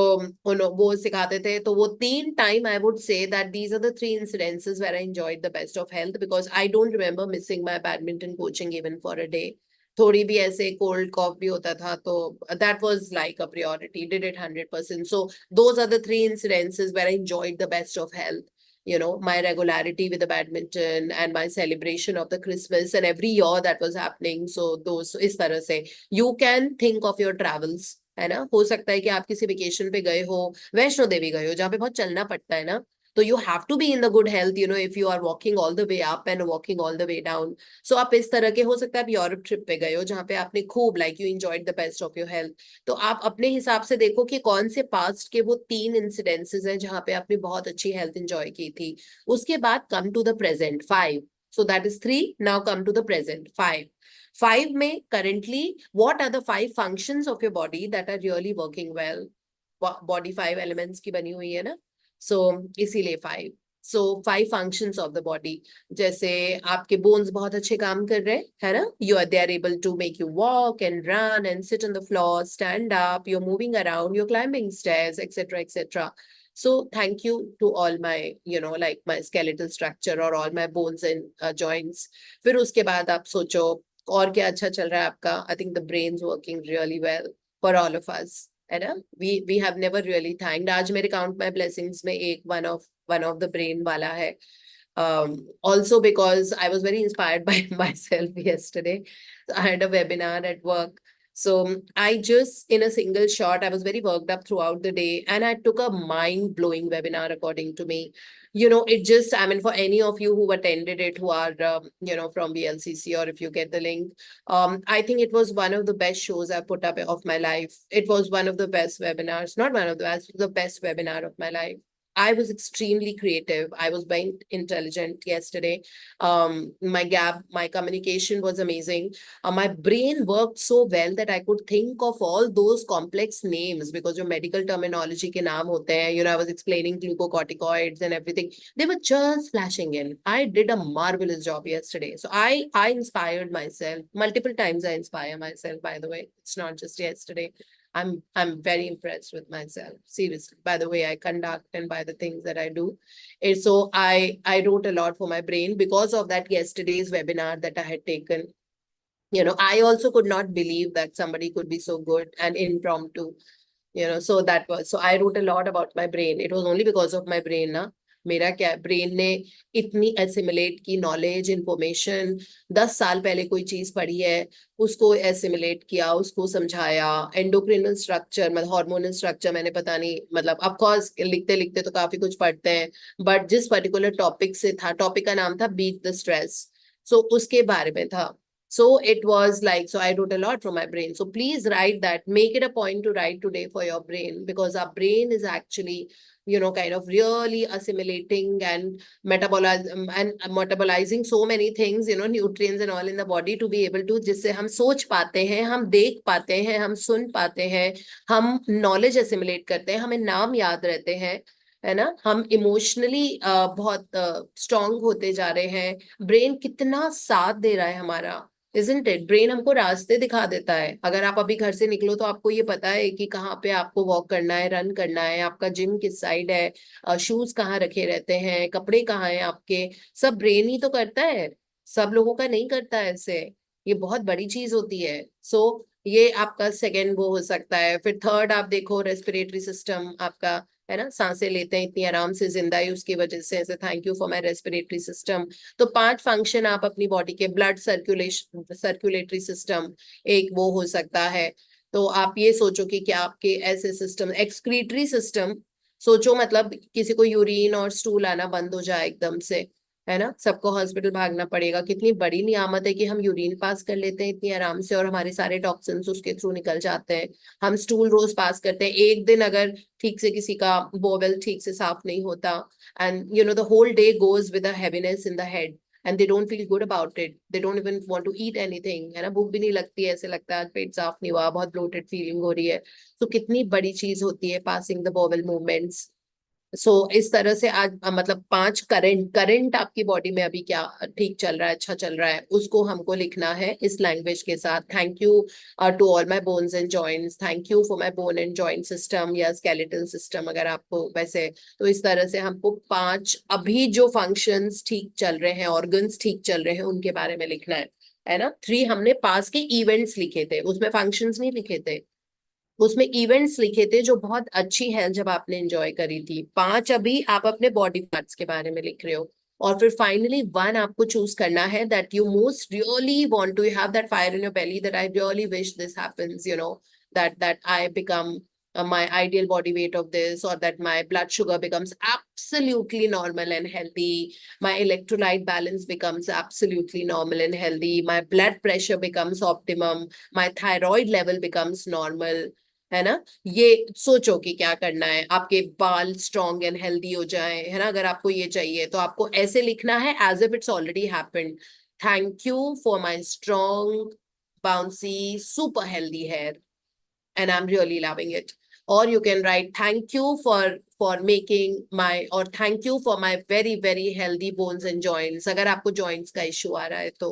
वो सिखाते थे. तो वो 3 time I would say that these are the 3 incidences where I enjoyed the best of health, because I don't remember missing my badminton coaching even for a day. थोड़ी भी ऐसे कोल्ड कॉफ भी होता था तो that was like a priority, did it 100%. So those are the three incidences where I enjoyed the best of health. You know, my regularity with the badminton and my celebration of the Christmas and every year that was happening. So those इस तरह से you can think of your travels. है ना, हो सकता है कि आप किसी वेकेशन पे गए हो, वैष्णो देवी गए हो जहाँ पे बहुत चलना पड़ता है ना, तो you have to be in the good health, you know, if you are walking all the way up and walking all the way down. So आप इस तरह के, हो सकता है आप यूरोप ट्रिप पे गए हो जहाँ पे आपने खूब like you enjoyed the best of your health. तो आप अपने हिसाब से देखो कि कौन से पास्ट के वो 3 इंसिडेंसेस हैं जहाँ पे आपने बहुत अच्छी हेल्थ एंजॉय की थी. उसके बाद come to the present 5. So that is 3. Now come to the present 5. 5 में currently what are the 5 functions of your body that are really working well? Body 5 elements की बनी हुई है ना, so इसीलिए 5. So 5 functions of the body. जैसे आपके bones बहुत अच्छे काम कर रहे हैं, है ना, they are able to make you walk and run and sit on the floor, stand up, you're moving around, you're climbing stairs, etc., etc. So thank you to all my, you know, like my skeletal structure or all my bones and joints. फिर उसके बाद आप सोचो और क्या अच्छा चल रहा है आपका. I think the brain's working really well for all of us, है ना. We have never really thanked. आज मेरे count my blessings में एक one of the brain वाला है. Also because I was very inspired by myself yesterday. So I had a webinar at work. So I just, in a single shot, I was very worked up throughout the day and I took a mind-blowing webinar according to me. You know, it just, I mean, for any of you who attended it, who are, you know, from BLCC, or if you get the link, I think it was one of the best shows I put up of my life. It was one of the best webinars, not one of the best webinar of my life. I was extremely creative. I was very intelligent yesterday. My communication was amazing. My brain worked so well that I could think of all those complex names because your medical terminology ke naam hote hain. You know, I was explaining glucocorticoids and everything. They were just flashing in. I did a marvelous job yesterday. So I inspired myself. Multiple times I inspire myself, by the way. It's not just yesterday. I'm very impressed with myself, seriously, by the way I conduct and by the things that I do. And so I wrote a lot for my brain because of that yesterday's webinar that I had taken. You know, I also could not believe that somebody could be so good and impromptu. You know, so that was, so I wrote a lot about my brain. It was only because of my brain, na. मेरा क्या, brain ने इतनी assimilate की knowledge, information. 10 साल पहले कोई चीज पढ़ी है, उसको एसिमुलेट किया, उसको समझाया. एंडोक्रिनल स्ट्रक्चर, मतलब हार्मोनल स्ट्रक्चर, मैंने पता नहीं, मतलब ऑफ कोर्स लिखते लिखते तो काफी कुछ पढ़ते हैं, बट जिस पर्टिकुलर टॉपिक से था, टॉपिक का नाम था बीट द स्ट्रेस, सो उसके बारे में था. So it was like, so I wrote a lot from my brain. So please write that, make it a point to write today for your brain, because our brain is actually, you know, kind of really assimilating and metabolizing so many things, you know, nutrients and all in the body to be able to, जिससे हम सोच पाते हैं, हम देख पाते हैं, हम सुन पाते हैं, हम knowledge assimilate करते हैं, हमें नाम याद रहते हैं, है ना, हम इमोशनली बहुत स्ट्रांग होते जा रहे हैं. ब्रेन कितना साथ दे रहा है हमारा, isn't it? ब्रेन हमको रास्ते दिखा देता है. अगर आप अभी घर से निकलो तो आपको ये पता है कि कहाँ पे आपको वॉक करना है, रन करना है, आपका जिम किस साइड है, शूज कहाँ रखे रहते हैं, कपड़े कहाँ हैं आपके, सब ब्रेन ही तो करता है. सब लोगों का नहीं करता है ऐसे. ये बहुत बड़ी चीज होती है. सो ये आपका सेकेंड वो हो सकता है. फिर थर्ड आप देखो, रेस्पिरेटरी सिस्टम आपका, है ना, सांसें लेते हैं इतनी आराम से, जिंदा ही उसकी वजह से. ऐसे thank you for my respiratory system. तो 5 फंक्शन आप अपनी बॉडी के, ब्लड सर्कुलेटरी सिस्टम एक वो हो सकता है. तो आप ये सोचो कि क्या आपके ऐसे सिस्टम, एक्सक्रीटरी सिस्टम सोचो, मतलब किसी को यूरिन और स्टूल आना बंद हो जाए एकदम से, है ना, सबको हॉस्पिटल भागना पड़ेगा. कितनी बड़ी नियामत है कि हम यूरिन पास कर लेते हैं इतनी आराम से और हमारे सारे टॉक्सिन्स उसके थ्रू निकल जाते हैं. हम स्टूल रोज पास करते हैं. एक दिन अगर ठीक से किसी का बोवेल ठीक से साफ नहीं होता, and you know the whole day goes with a heaviness in the head and they don't feel good about it, they don't even want to eat anything, है ना, भूख भी नहीं लगती है, ऐसे लगता है पेट साफ नहीं हुआ, बहुत ब्लोटेड फीलिंग हो रही है. तो कितनी बड़ी चीज होती है पासिंग द बोवेल मूवमेंट्स. सो इस तरह से आज मतलब 5 करंट आपकी बॉडी में अभी क्या ठीक चल रहा है, अच्छा चल रहा है, उसको हमको लिखना है इस लैंग्वेज के साथ. Thank you to all my bones and joints, thank you for my bone and joint system या स्केलेटल सिस्टम अगर आपको वैसे. तो इस तरह से हमको 5 अभी जो फंक्शंस ठीक चल रहे हैं, ऑर्गन्स ठीक चल रहे हैं, उनके बारे में लिखना है. है ना। 3 हमने पास के इवेंट्स लिखे थे, उसमें फंक्शंस नहीं लिखे थे, उसमें इवेंट्स लिखे थे जो बहुत अच्छी हेल्थ जब आपने एंजॉय करी थी। 5 अभी आप अपने बॉडी पार्ट्स के बारे में लिख रहे हो, और फिर फाइनली 1 आपको चूज करना है that you most really want to have that fire in your belly, that I really wish this happens, you know, that I become my ideal body weight of this, or that my blood sugar becomes absolutely normal and healthy, my electrolyte balance becomes absolutely normal and healthy, my blood pressure becomes optimum, my thyroid level becomes normal, है ना। ये सोचो कि क्या करना है, आपके बाल स्ट्रॉन्ग एंड हेल्दी हो जाए, है ना। अगर आपको ये चाहिए तो आपको ऐसे लिखना है as if it's already happened. Thank you for my strong bouncy super healthy hair and I'm really loving it. Or you can write thank you for making my, or thank you for my very very healthy bones and joints, अगर आपको joints का issue आ रहा है तो,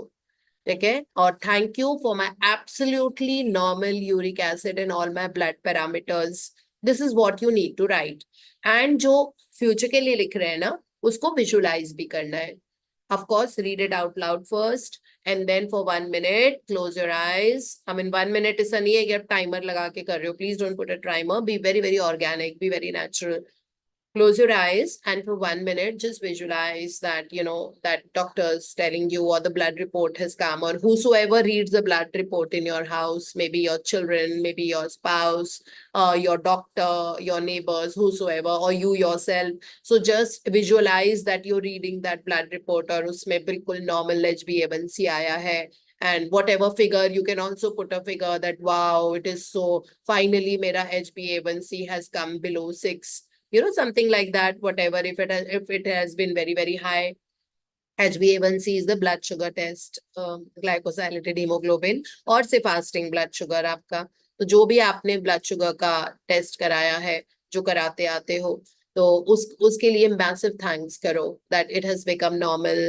ठीक है। और thank you for my absolutely normal uric acid and all my blood parameters. This is what you need to write. एंड जो फ्यूचर के लिए लिख रहे हैं ना, उसको विजुलाइज भी करना है। Of course, read it out loud first, and then for 1 minute, close your eyes. I mean, 1 minute is नहीं है कि आप timer लगा के कर रहे हो. Please don't put a timer. Be very, very organic. Be very natural. Close your eyes, and for 1 minute, just visualize that, you know, that doctor's telling you, or the blood report has come, or whosoever reads the blood report in your house, maybe your children, maybe your spouse, your doctor, your neighbors, whosoever, or you yourself. So just visualize that you're reading that blood report, or usme bilkul normal HbA1c आया है. And whatever figure, you can also put a figure that, wow, it is so, finally, mera HbA1c has come below 6. You know, something like that, whatever, if it has been very, very high. HbA1c is the blood sugar test, glycosylated hemoglobin, और से fasting blood sugar आपका। तो जो भी आपने blood sugar का test कराया है, जो कराते आते हो, तो उसके लिए massive thanks करो that it has become normal.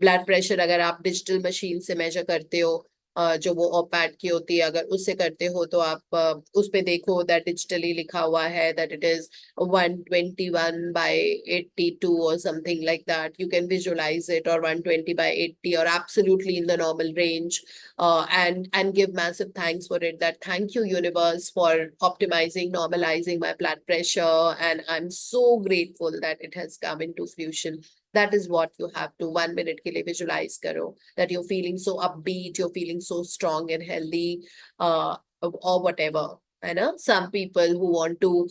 blood pressure अगर आप digital machine से measure करते हो, जो वो ऑपैड की होती है, अगर उससे करते हो तो आप उस पे देखो दैट डिजिटली लिखा हुआ है that it is 121/82 or something like that. You can visualize it, or 120/80, or absolutely in the normal range, and give massive thanks for it. That thank you universe for optimizing, normalizing my blood pressure, and I'm so grateful that it has come into fruition. That is what you have to 1 minute के लिए visualize करो, that you're feeling so upbeat, you're feeling so strong and healthy, or whatever. I know some people who want to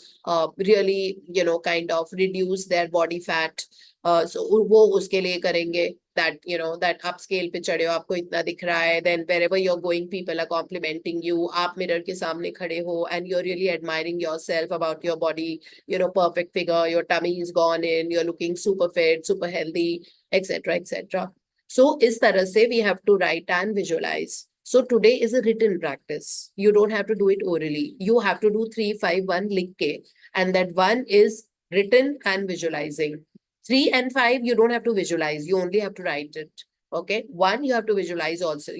really, you know, kind of reduce their body fat, so वो उसके लिए करेंगे that, you know, that आप scale पे चढ़े हो, आपको इतना दिख रहा है, then wherever you're going, people are complimenting you, आप mirror के सामने खड़े हो, and you're really admiring yourself about your body, you know, perfect figure, your tummy is gone in, you're looking super fit, super healthy, etc., etc. So इस तरह से we have to write and visualize. So today is a written practice. You don't have to do it orally. You have to do 3, 5, 1 लिख के, and that 1 is written and visualizing. 3 and 5, you don't have to visualize. You only have to write it. Okay. 1, you have to visualize also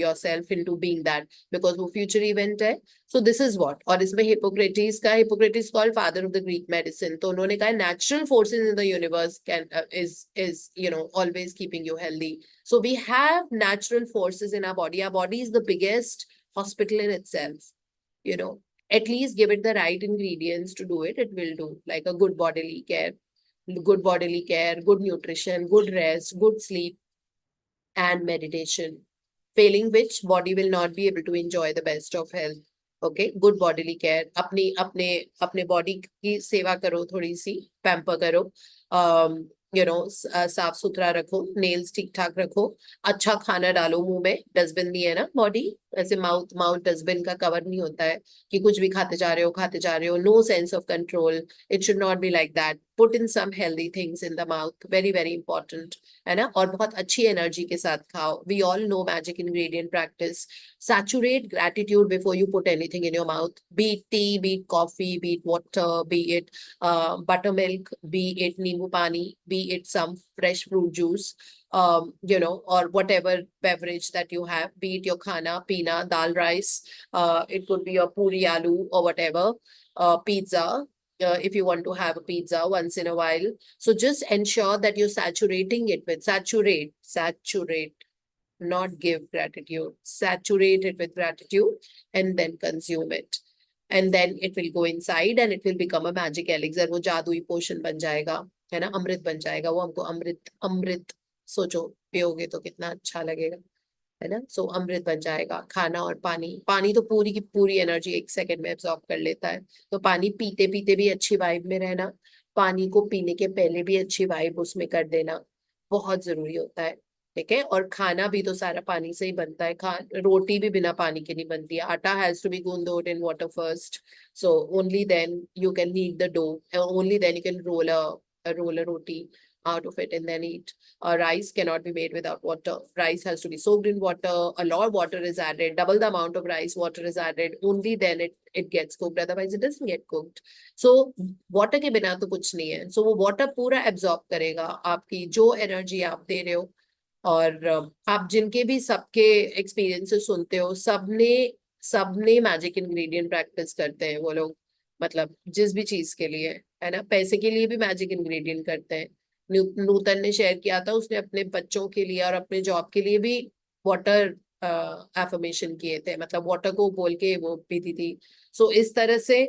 yourself into being that, because वो future event है. So this is what. और इसमें Hippocrates called father of the Greek medicine. तो उन्होंने कहा natural forces in the universe is you know, always keeping you healthy. So we have natural forces in our body. Our body is the biggest hospital in itself. You know, at least give it the right ingredients to do it. It will do, like a good bodily care, good nutrition, good rest, good sleep, and meditation. Failing which, body will not be able to enjoy the best of health. Okay, good bodily care. अपने body की सेवा करो, थोड़ी सी pamper करो. You know, साफ सुथरा रखो, nails ठीक ठाक रखो, अच्छा खाना डालो मुंह में, डस्टबिन नहीं है ना बॉडी, ऐसे माउथ डस्टबिन का कवर नहीं होता है कि कुछ भी खाते जा रहे हो, no sense of control. It should not be like that. Put in some healthy things in the mouth, very very important, है ना। और बहुत अच्छी एनर्जी के साथ खाओ. We all know magic ingredient practice. Saturate gratitude before you put anything in your mouth. Be it tea, be it coffee, be it water, be it buttermilk, be it nimbu pani, be it some fresh fruit juice, you know, or whatever beverage that you have, be it your khana, peena, dal rice, it could be your puri aloo or whatever, pizza, if you want to have a pizza once in a while. So just ensure that you're saturating it with saturate. not give gratitude. Saturate it with gratitude and then consume it. And then it will go inside and it will become a magic elixir. वो जादुई पोशन बन जाएगा, है ना, अमृत बन जाएगा वो। हमको अमृत अमृत सोचो, पियोगे तो कितना अच्छा लगेगा, है ना। सो अमृत बन जाएगा। खाना और पानी, पानी तो पूरी की पूरी एनर्जी 1 सेकंड में एब्जॉर्ब कर लेता है। तो पानी पीते पीते भी अच्छी वाइब में रहना, पानी को पीने के पहले भी अच्छी वाइब उसमें कर देना बहुत जरूरी होता है। ठीक है। और खाना भी तो सारा पानी से ही बनता है। रोटी भी बिना पानी के नहीं बनती है। आटा हैज टू बी गूंदोड in water first, so only then you can knead the dough, only then you can roll a roti out of it and then eat. Rice cannot be made without water. Rice has to be soaked in water. A lot of water is added. Double the amount of rice, water is added. Only then it gets cooked. Otherwise, it doesn't get cooked. So water के बिना तो कुछ नहीं है। So वो water पूरा absorb करेगा आपकी जो energy आप दे रहे हो। और आप जिनके भी सबके एक्सपीरियंसेस सुनते हो, सबने मैजिक इंग्रेडिएंट प्रैक्टिस करते हैं वो लोग। मतलब जिस भी चीज के लिए, है ना, पैसे के लिए भी मैजिक इंग्रेडिएंट करते हैं। नूतन ने शेयर किया था, उसने अपने बच्चों के लिए और अपने जॉब के लिए भी वाटर एफर्मेशन किए थे। मतलब वाटर को बोल के वो पीती थी। सो इस तरह से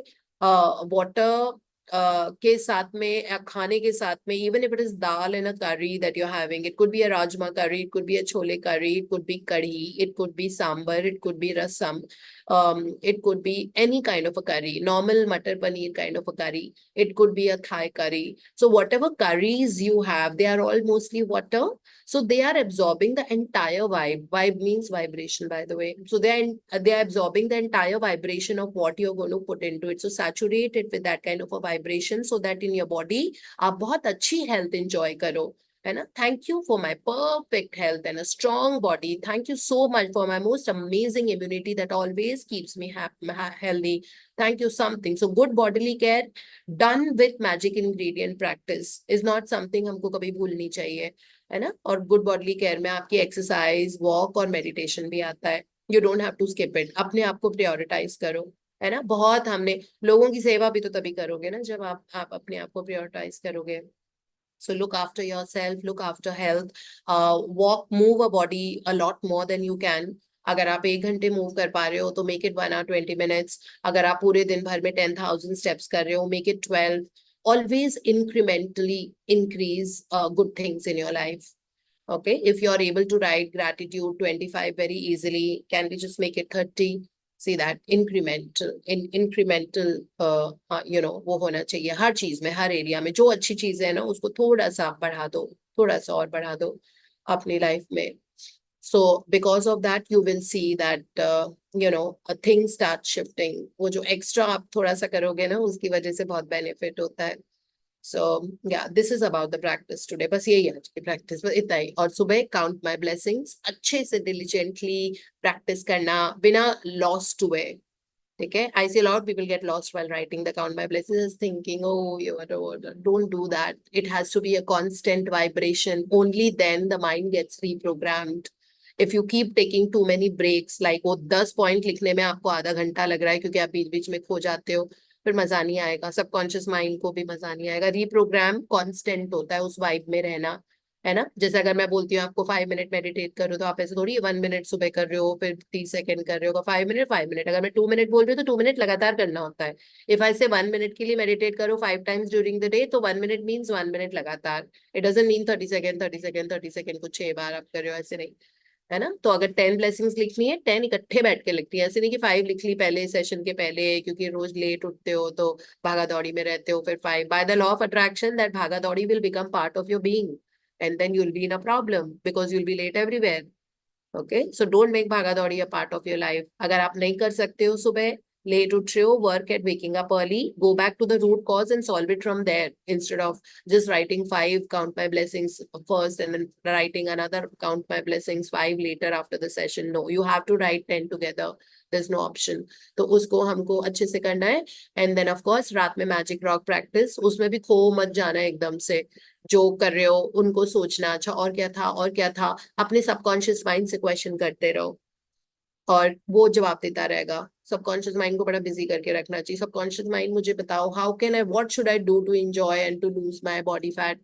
वाटर के साथ में या खाने के साथ में, even if it is dal and a curry that you're having, it could be a rajma curry, it could be a chole curry, it could be curry, it could be sambar, it could be rasam, it could be any kind of a curry, normal matar paneer kind of a curry, it could be a Thai curry. So whatever curries you have, they are all mostly water. So they are absorbing the entire vibe. Vibe means vibration, by the way. So they are absorbing the entire vibration of what you're going to put into it. So saturate it with that kind of a vibration so that in your body, आप बहुत अच्छी health enjoy करो, है ना। Thank you for my perfect health and a strong body. Thank you so much for my most amazing immunity that always keeps me healthy. Thank you something. So good bodily care done with magic ingredient practice is not something हमको कभी भूलनी चाहिए, है ना। और good body care में आपकी exercise, walk और मेडिटेशन भी आता है। You don't have to skip it. अपने आप को प्रायोरिटाइज करो, है ना। बहुत हमने लोगों की सेवा भी तो तभी करोगे ना जब आप अपने आप को प्रायोरिटाइज करोगे। So look after yourself, look after health, walk, move a body a lot more than you can. अगर आप 1 घंटे मूव कर पा रहे हो तो make it 1 hour 20 minutes. अगर आप पूरे दिन भर में 10,000 steps कर रहे हो, make it 12. Always incrementally increase good things in your life. Okay, if you are able to write gratitude 25 very easily, can we just make it 30? See that incremental वो होना चाहिए हर चीज में, हर एरिया में। जो अच्छी चीज है ना उसको थोड़ा सा आप बढ़ा दो, थोड़ा सा और बढ़ा दो अपनी लाइफ में। So because of that you will see that things start shifting. वो जो एक्स्ट्रा आप थोड़ा सा करोगे ना उसकी वजह से बहुत बेनिफिट होता है। So yeah, this is about the practice today. बस यही है आज की प्रैक्टिस, बस इतना ही। और सुबह count my blessings अच्छे से diligently practice करना बिना lost हुए। ठीक है। I see a lot of people get lost while writing the count my blessings, thinking, oh, don't do that. It has to be a constant vibration. Only then the mind gets reprogrammed. If you keep taking too many breaks, like वो 10 point लिखने में आपको आधा घंटा लग रहा है क्योंकि आप बीच बीच में खो जाते हो, फिर मजा नहीं आएगा। सबकॉन्शियस माइंड को भी मजा नहीं आएगा। रीप्रोग्राम कांस्टेंट होता है उस वाइब में रहना, है ना। जैसे अगर मैं बोलती हूँ आपको 5 मिनट मेडिटेट करो तो आप ऐसे थोड़ी 1 मिनट सुबह कर रहे हो फिर 30 सेकंड कर रहे हो, 5 मिनट। अगर मैं 2 मिनट बोल रही हूँ तो 2 मिनट लगातार करना होता है। इफ आई से 1 मिनट के लिए मेडिटेट करो 5 टाइम्स ड्यूरिंग द डे, तो 1 मिनट मीन्स 1 मिनट लगातार। It doesn't mean 30 second 30 second 30 second को 6 बार आप कर रहे हो, ऐसे नहीं, है ना। तो अगर 10 ब्लेसिंग्स लिखनी है 10 इकट्ठे बैठ के लिखती है, ऐसे नहीं कि 5 लिख ली पहले सेशन के पहले क्योंकि रोज लेट उठते हो तो भागा दौड़ी में रहते हो, फिर 5 by the law of attraction that भागा दौड़ी will become part of your being and then you'll be in a problem because you'll be late everywhere. Okay, so don't make bhaga daudi a part of your life. अगर आप नहीं कर सकते हो सुबह, late उठ रहे हो, work at waking up early, go back to the root cause and solve it from there instead of just writing 5 count my blessings first and then writing another count my blessings 5 later after the session. No, you have to write 10 together. There's no option. तो उसको हमको अच्छे से करना है। And then of course रात में magic rock practice, उसमें भी खो मत जाना एकदम से। जो कर रहे हो उनको सोचना, अच्छा और क्या था और क्या था, अपने सबकॉन्शियस माइंड से क्वेश्चन करते रहो। और वो जवाब देता रहेगा। सबकॉन्शियस माइंड को बड़ा बिजी करके रखना चाहिए। सबकॉन्शियस माइंड मुझे बताओ, how can I, what should I do to enjoy and to lose my body fat,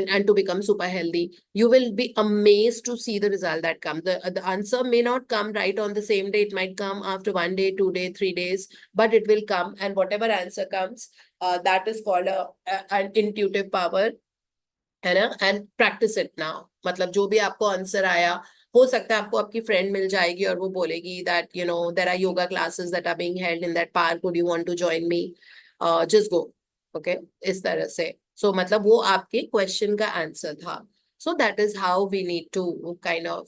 and to become super healthy. You will be amazed to see the result that come. The answer may not come right on the same day. It might come after 1 day, 2 day, 3 days, but it will come. And whatever answer comes, that is called an intuitive power, है ना। And practice it now. मतलब जो भी आपको answer आया, हो सकता है आपको आपकी फ्रेंड मिल जाएगी और वो बोलेगी that there are yoga classes that are being held in that park, would you want to join me, just go. Okay, इस तरह से। सो मतलब वो आपके क्वेश्चन का आंसर था। So that is how we need to kind of,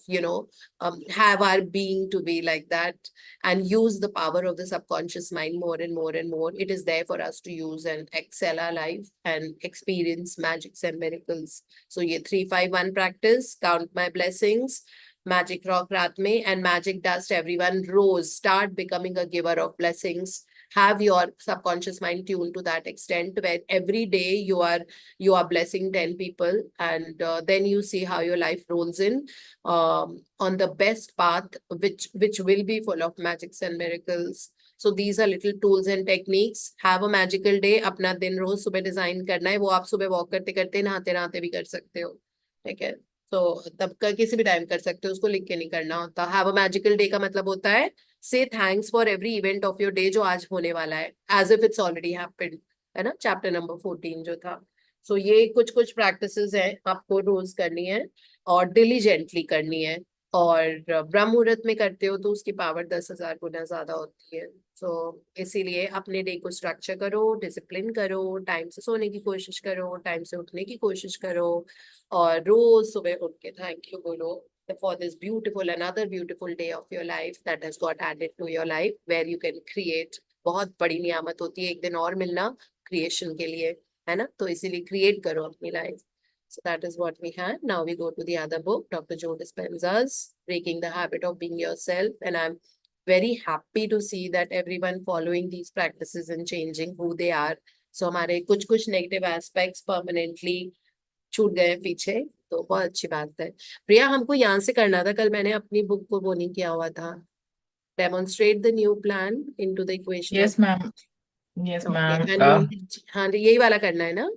have our being to be like that, and use the power of the subconscious mind more and more and more. It is there for us to use and excel our life and experience magics and miracles. So ye 3-5-1 practice, count my blessings, magic rock raat mein, and magic dust everyone, rose, start becoming a giver of blessings. Have your subconscious mind tuned to that extent where every day you are blessing 10 people, and then you see how your life rolls in on the best path, which will be full of magics and miracles. So these are little tools and techniques. Have a magical day. अपना दिन रोज सुबह design करना है। वो आप सुबह walk करते करते, नहाते नहाते भी कर सकते हो, ठीक है। तो तब का किसी भी टाइम कर सकते हो, उसको लिख के नहीं करना होता। हैव अ मैजिकल डे का मतलब होता है से thanks for every event of your day जो आज होने वाला है, as if it's already happened, है ना। चैप्टर नंबर 14 जो था। सो ये कुछ कुछ प्रैक्टिसेस हैं आपको रोज करनी है और डिलीजेंटली करनी है। और ब्रह्म मुहूर्त में करते हो तो उसकी पावर 10,000 गुना ज्यादा होती है। तो इसीलिए अपने डे को स्ट्रक्चर करो, डिसिप्लिन करो, टाइम से सोने की कोशिश करो, टाइम से उठने की कोशिश करो, और रोज सुबह उठ के थैंक यू बोलो for this beautiful, another beautiful day of your life that has got added to your life, where you can create. बहुत बड़ी नियामत होती है एक दिन और मिलना क्रिएशन के लिए, है ना। तो इसीलिए क्रिएट करो अपनी life. So that is what we had. Now we go to the other book, Dr. Joe Dispenza's Breaking the Habit of Being Yourself. And I'm very happy to see that everyone following these practices and changing who they are. So हमारे कुछ कुछ negative aspects permanently छूट गए पीछे, तो बहुत अच्छी बात है। प्रिया, हमको यहाँ से करना था, कल मैंने अपनी बुक को वो नहीं किया हुआ था। Demonstrate the new plan into the equation of. Yes, ma'am. Yes, okay, ma'am. And Mohit, हाँ यही वाला करना है ना।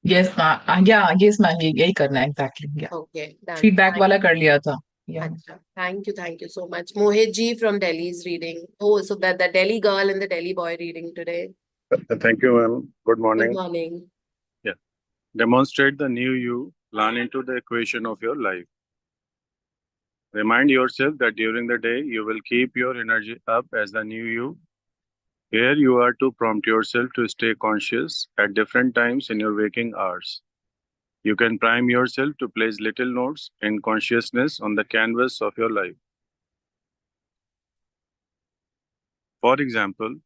Yes, ma'am. Yeah, yes, ma'am. यही करना है exactly. Yeah. Okay, done. Feedback वाला कर लिया था. Yeah. अच्छा, thank you so much. Mohit ji from Delhi is reading. Oh, so that the Delhi girl and the Delhi boy reading today. Thank you, ma'am. Good good morning. Morning. Yeah. Demonstrate the new you, plan into the equation of your life. Remind yourself that during the day, you will keep your energy up as the new you. Here you are to prompt yourself to stay conscious at different times in your waking hours. You can prime yourself to place little notes in consciousness on the canvas of your life. For example,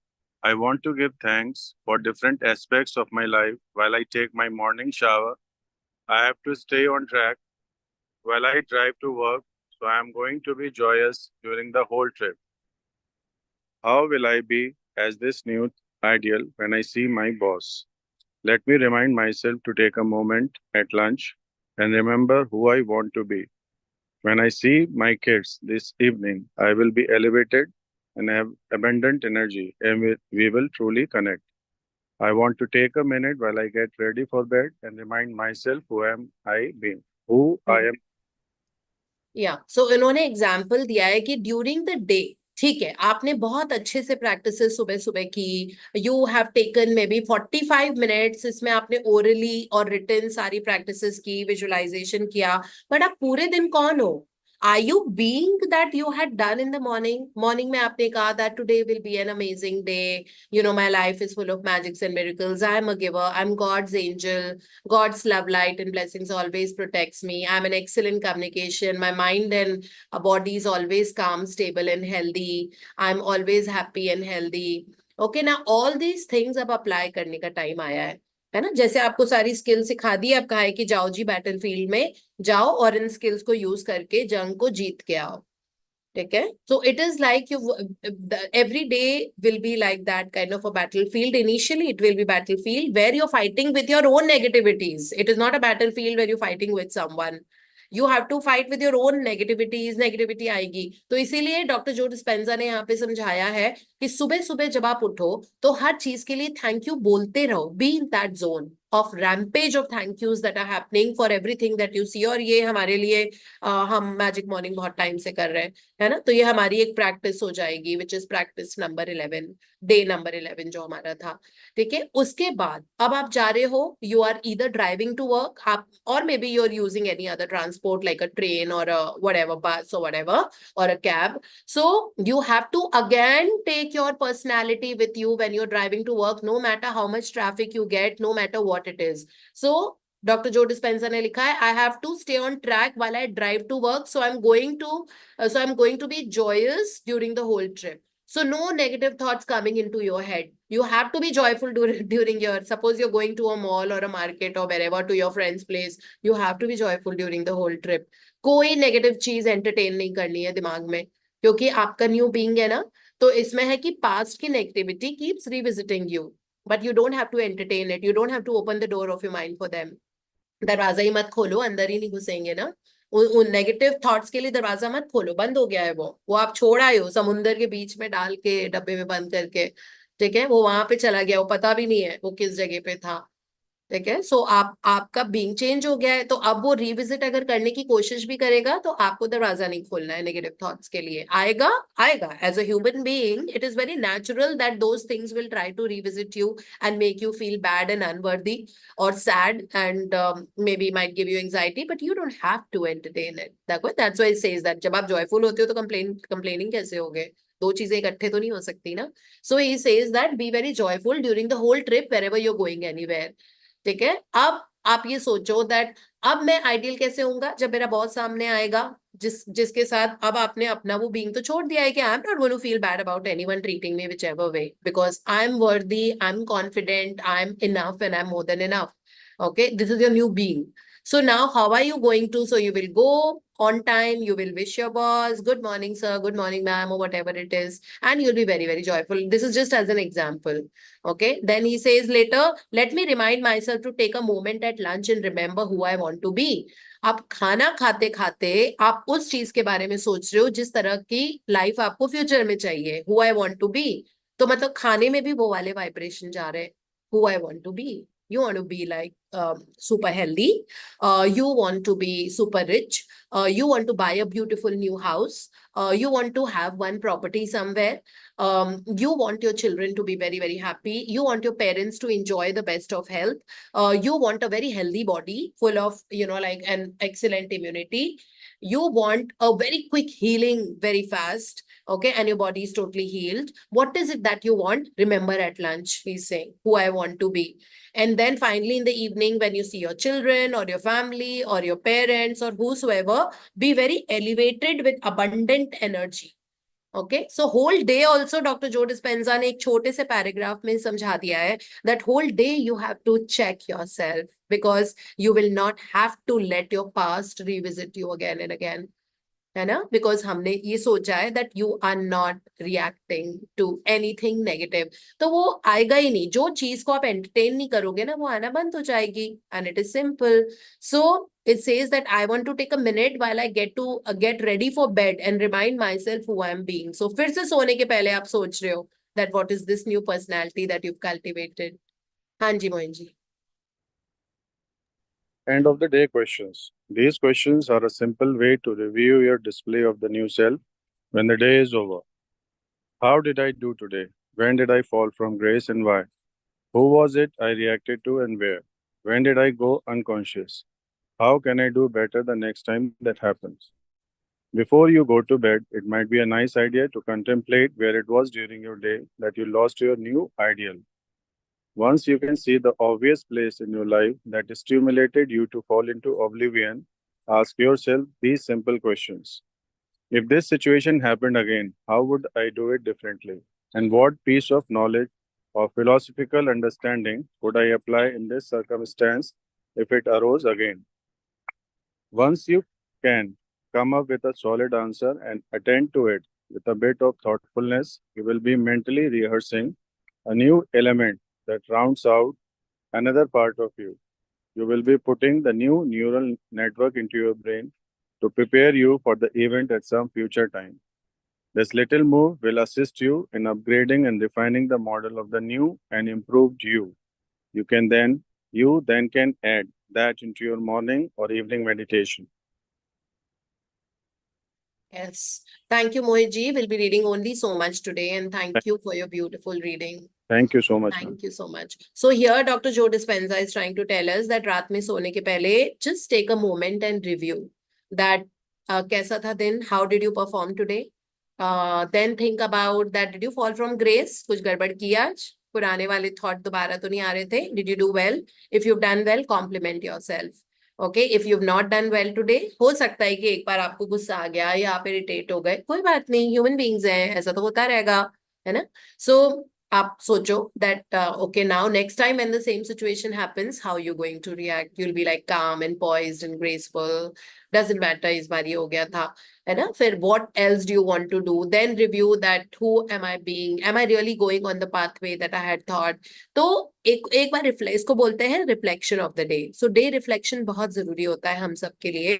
I want to give thanks for different aspects of my life while I take my morning shower. I have to stay on track while I drive to work, so I am going to be joyous during the whole trip. How will I be as this new ideal when I see my boss? Let me remind myself to take a moment at lunch and remember who I want to be. When I see my kids this evening, I will be elevated and have abundant energy, and we will truly connect. I want to take a minute while I get ready for bed and remind myself who I am. या सो इन्होंने example दिया है कि during the day, ठीक है, आपने बहुत अच्छे से प्रैक्टिसेस सुबह सुबह की, you have taken may be 45 minutes, इसमें आपने ओरली और रिटन सारी प्रैक्टिसेस की, विजुअलाइजेशन किया, बट आप पूरे दिन कौन हो? Are you being that you had done in the morning? Morning में आपने कहा that today will be an amazing day, my life is full of magics and miracles, I am a giver, I am God's angel, God's love, light, and blessings always protects me. I'm an excellent communication. My mind and body is always calm, stable, and healthy. I'm always happy and healthy. Okay, now all these things अब apply करने का time आया है ना। जैसे आपको सारी skill सिखा दी, अब कहा है कि जाओ जी बैटलफील्ड में जाओ और इन स्किल्स को यूज करके जंग को जीत के आओ, ठीक है। So it is like you, every day will be like that kind of a battlefield. Initially it will be battlefield where you're fighting with your own negativities. It is not a battlefield where you're fighting with someone. You have to fight with your own negativities, negativity आएगी। तो इसीलिए doctor जो Dispenza ने यहाँ पे समझाया है कि सुबह सुबह जब आप उठो तो हर चीज के लिए थैंक यू बोलते रहो, be in that zone of rampage of thank yous that are happening for everything that you see. और ये हमारे लिए हम मैजिक मॉर्निंग बहुत टाइम से कर रहे हैं, है ना। तो ये हमारी एक प्रैक्टिस हो जाएगी, which is practice number 11, day number 11 जो हमारा था। ठीक है, उसके बाद अब आप जा रहे हो, you are either driving to work, आप और maybe you are using any other transport like a train और whatever bus or whatever or a cab. So you have to again take your personality with you when you're driving to work, no matter how much traffic you get, no matter what it is. So doctor जो dispenser ने लिखा है, I have to stay on track while I drive to work, so I am going to be joyous during the whole trip. So no negative thoughts coming into your head. You have to be joyful during your, suppose you're going to a mall or a market or wherever to your friend's place, you have to be joyful during the whole trip. कोई negative चीज entertain नहीं करनी है दिमाग में, क्योंकि आपका new being है ना, तो इसमें है कि पास्ट की negativity keeps revisiting you, but you don't have to entertain it, you don't have to open the door of your mind for them. दरवाजा ही मत खोलो, अंदर ही नहीं घुसेंगे ना. उन नेगेटिव थॉट्स के लिए दरवाजा मत खोलो, बंद हो गया है वो आप छोड़ आए हो समुंदर के बीच में डाल के डब्बे में बंद करके. ठीक है, वो वहां पे चला गया, वो पता भी नहीं है वो किस जगह पे था. ठीक है, सो आपका बीइंग चेंज हो गया है, तो अब वो रिविजिट अगर करने की कोशिश भी करेगा तो आपको दरवाजा नहीं खोलना है नेगेटिव थॉट्स के लिए. आएगा आएगा, as a human being it is very natural that those things will try to revisit you and make you feel bad and unworthy और sad and maybe might give you anxiety, but you don't have to entertain it. That's why it says that जब आप joyful होते हो तो complaining कैसे होगे, दो चीजें इकट्ठे तो नहीं हो सकती ना. So he says that be very joyful during the whole trip wherever you're going anywhere. ठीक है, अब आप ये सोचो दैट अब मैं आइडियल कैसे होऊंगा जब मेरा बॉस सामने आएगा, जिसके साथ अब आपने अपना वो बीइंग तो छोड़ दिया है कि I am not going to feel bad about anyone treating me whichever way, because I am worthy, I am confident, I am enough and I am more than enough. Okay, this is your new being. So now how are you going to, so you will go on time, you will wish your boss good morning sir, good morning ma'am, or whatever it is, and you'll be very very joyful. This is just as an example. Okay, then he says later, let me remind myself to take a moment at lunch and remember who I want to be. आप खाना खाते खाते आप उस चीज के बारे में सोच रहे हो जिस तरह की लाइफ आपको फ्यूचर में चाहिए, who I want to be. तो मतलब खाने में भी वो वाले वाइब्रेशन जा रहे हैं, who I want to be. You want to be like super healthy, you want to be super rich, you want to buy a beautiful new house, you want to have one property somewhere, you want your children to be very very happy, you want your parents to enjoy the best of health, you want a very healthy body full of like an excellent immunity, you want a very quick healing very fast. Okay, and your body is totally healed. What is it that you want? Remember at lunch, he's saying, who I want to be. And then finally in the evening, when you see your children or your family or your parents or whosoever, be very elevated with abundant energy. Okay, so whole day also Dr. Joe Dispenza ने एक छोटे से paragraph में समझा दिया है that whole day you have to check yourself, because you will not have to let your past revisit you again and again. है ना, बिकॉज हमने ये सोचा है that you are not reacting to anything negative, तो वो आएगा ही नहीं. जो चीज को आप एंटरटेन नहीं करोगे ना, वो आना बंद हो जाएगी. And it is simple. So it says that I want to take a minute while I get ready for bed and remind myself who I am being. So फिर से सोने के पहले आप सोच रहे हो that what is this new personality that you cultivated. हाँ जी Mohan ji. End of the day questions. These questions are a simple way to review your display of the new self when the day is over. How did I do today? When did I fall from grace and why? Who was it I reacted to and where? When did I go unconscious? How can I do better the next time that happens? Before you go to bed, it might be a nice idea to contemplate where it was during your day that you lost your new ideal. Once you can see the obvious place in your life that stimulated you to fall into oblivion, ask yourself these simple questions. If this situation happened again, how would I do it differently? And what piece of knowledge or philosophical understanding would I apply in this circumstance if it arose again? Once you can come up with a solid answer and attend to it with a bit of thoughtfulness, you will be mentally rehearsing a new element that rounds out another part of you. You will be putting the new neural network into your brain to prepare you for the event at some future time. This little move will assist you in upgrading and refining the model of the new and improved you. You then can add that into your morning or evening meditation. Yes. Thank you, Mohit. We'll be reading only so much today, and thank you for your beautiful reading. Thank you so much, ma'am. Thank you so much. So here, Dr. Joe Dispenza is trying to tell us that रात में सोने के पहले just take a moment and review that कैसा था दिन, how did you perform today? Then think about that, did you fall from grace? कुछ गड़बड़ की आज? पुराने वाले thought दोबारा तो नहीं आ रहे थे? Did you do well? If you've done well, compliment yourself. Okay, if you've not done well today, हो सकता है कि एक बार आपको गुस्सा आ गया या आप इरिटेट हो गए, कोई बात नहीं, ह्यूमन बीइंग्स हैं, ऐसा तो होता रहेगा, है ना? So आप सोचो that okay, now next time when the same situation happens, how you going to react? You'll be like calm and poised and graceful. Doesn't matter, इस बार ये हो गया था, है ना? फिर what else do you want to do? Then review that who am I being? Am I really going on the pathway that I had thought? तो एक बार इसको बोलते हैं reflection of the day. So day reflection बहुत जरूरी होता है हम सबके लिए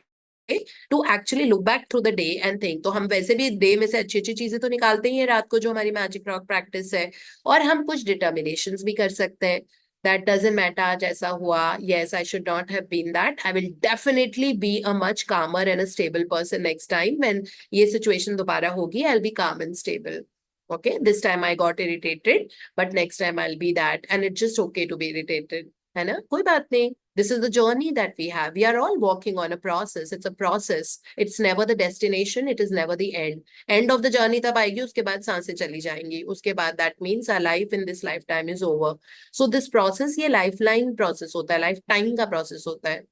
to actually look back through the day and think. तो हम वैसे भी डे में से अच्छी अच्छी चीजें तो निकालते ही हैं रात को, जो हमारी मैजिक रॉक प्रैक्टिस है, और हम कुछ डिटर्मिनेशंस भी कर सकते हैं. That doesn't matter, आज ऐसा हुआ, yes, I should not have been that. I will definitely be a much calmer and a stable person next time. When ये situation दोबारा होगी, I'll be calm and stable. Okay, this time I got irritated, but next time I'll be that. And it's just okay to be irritated. है ना? कोई बात नहीं. This is the journey that we have. We are all walking on a process. It's a process. It's never the destination. It is never the end. End of the journey तब आएगी, उसके बाद सांसें चली जाएंगी. उसके बाद that means our life in this lifetime is over. So this process ये lifeline process होता है, lifetime का process होता है.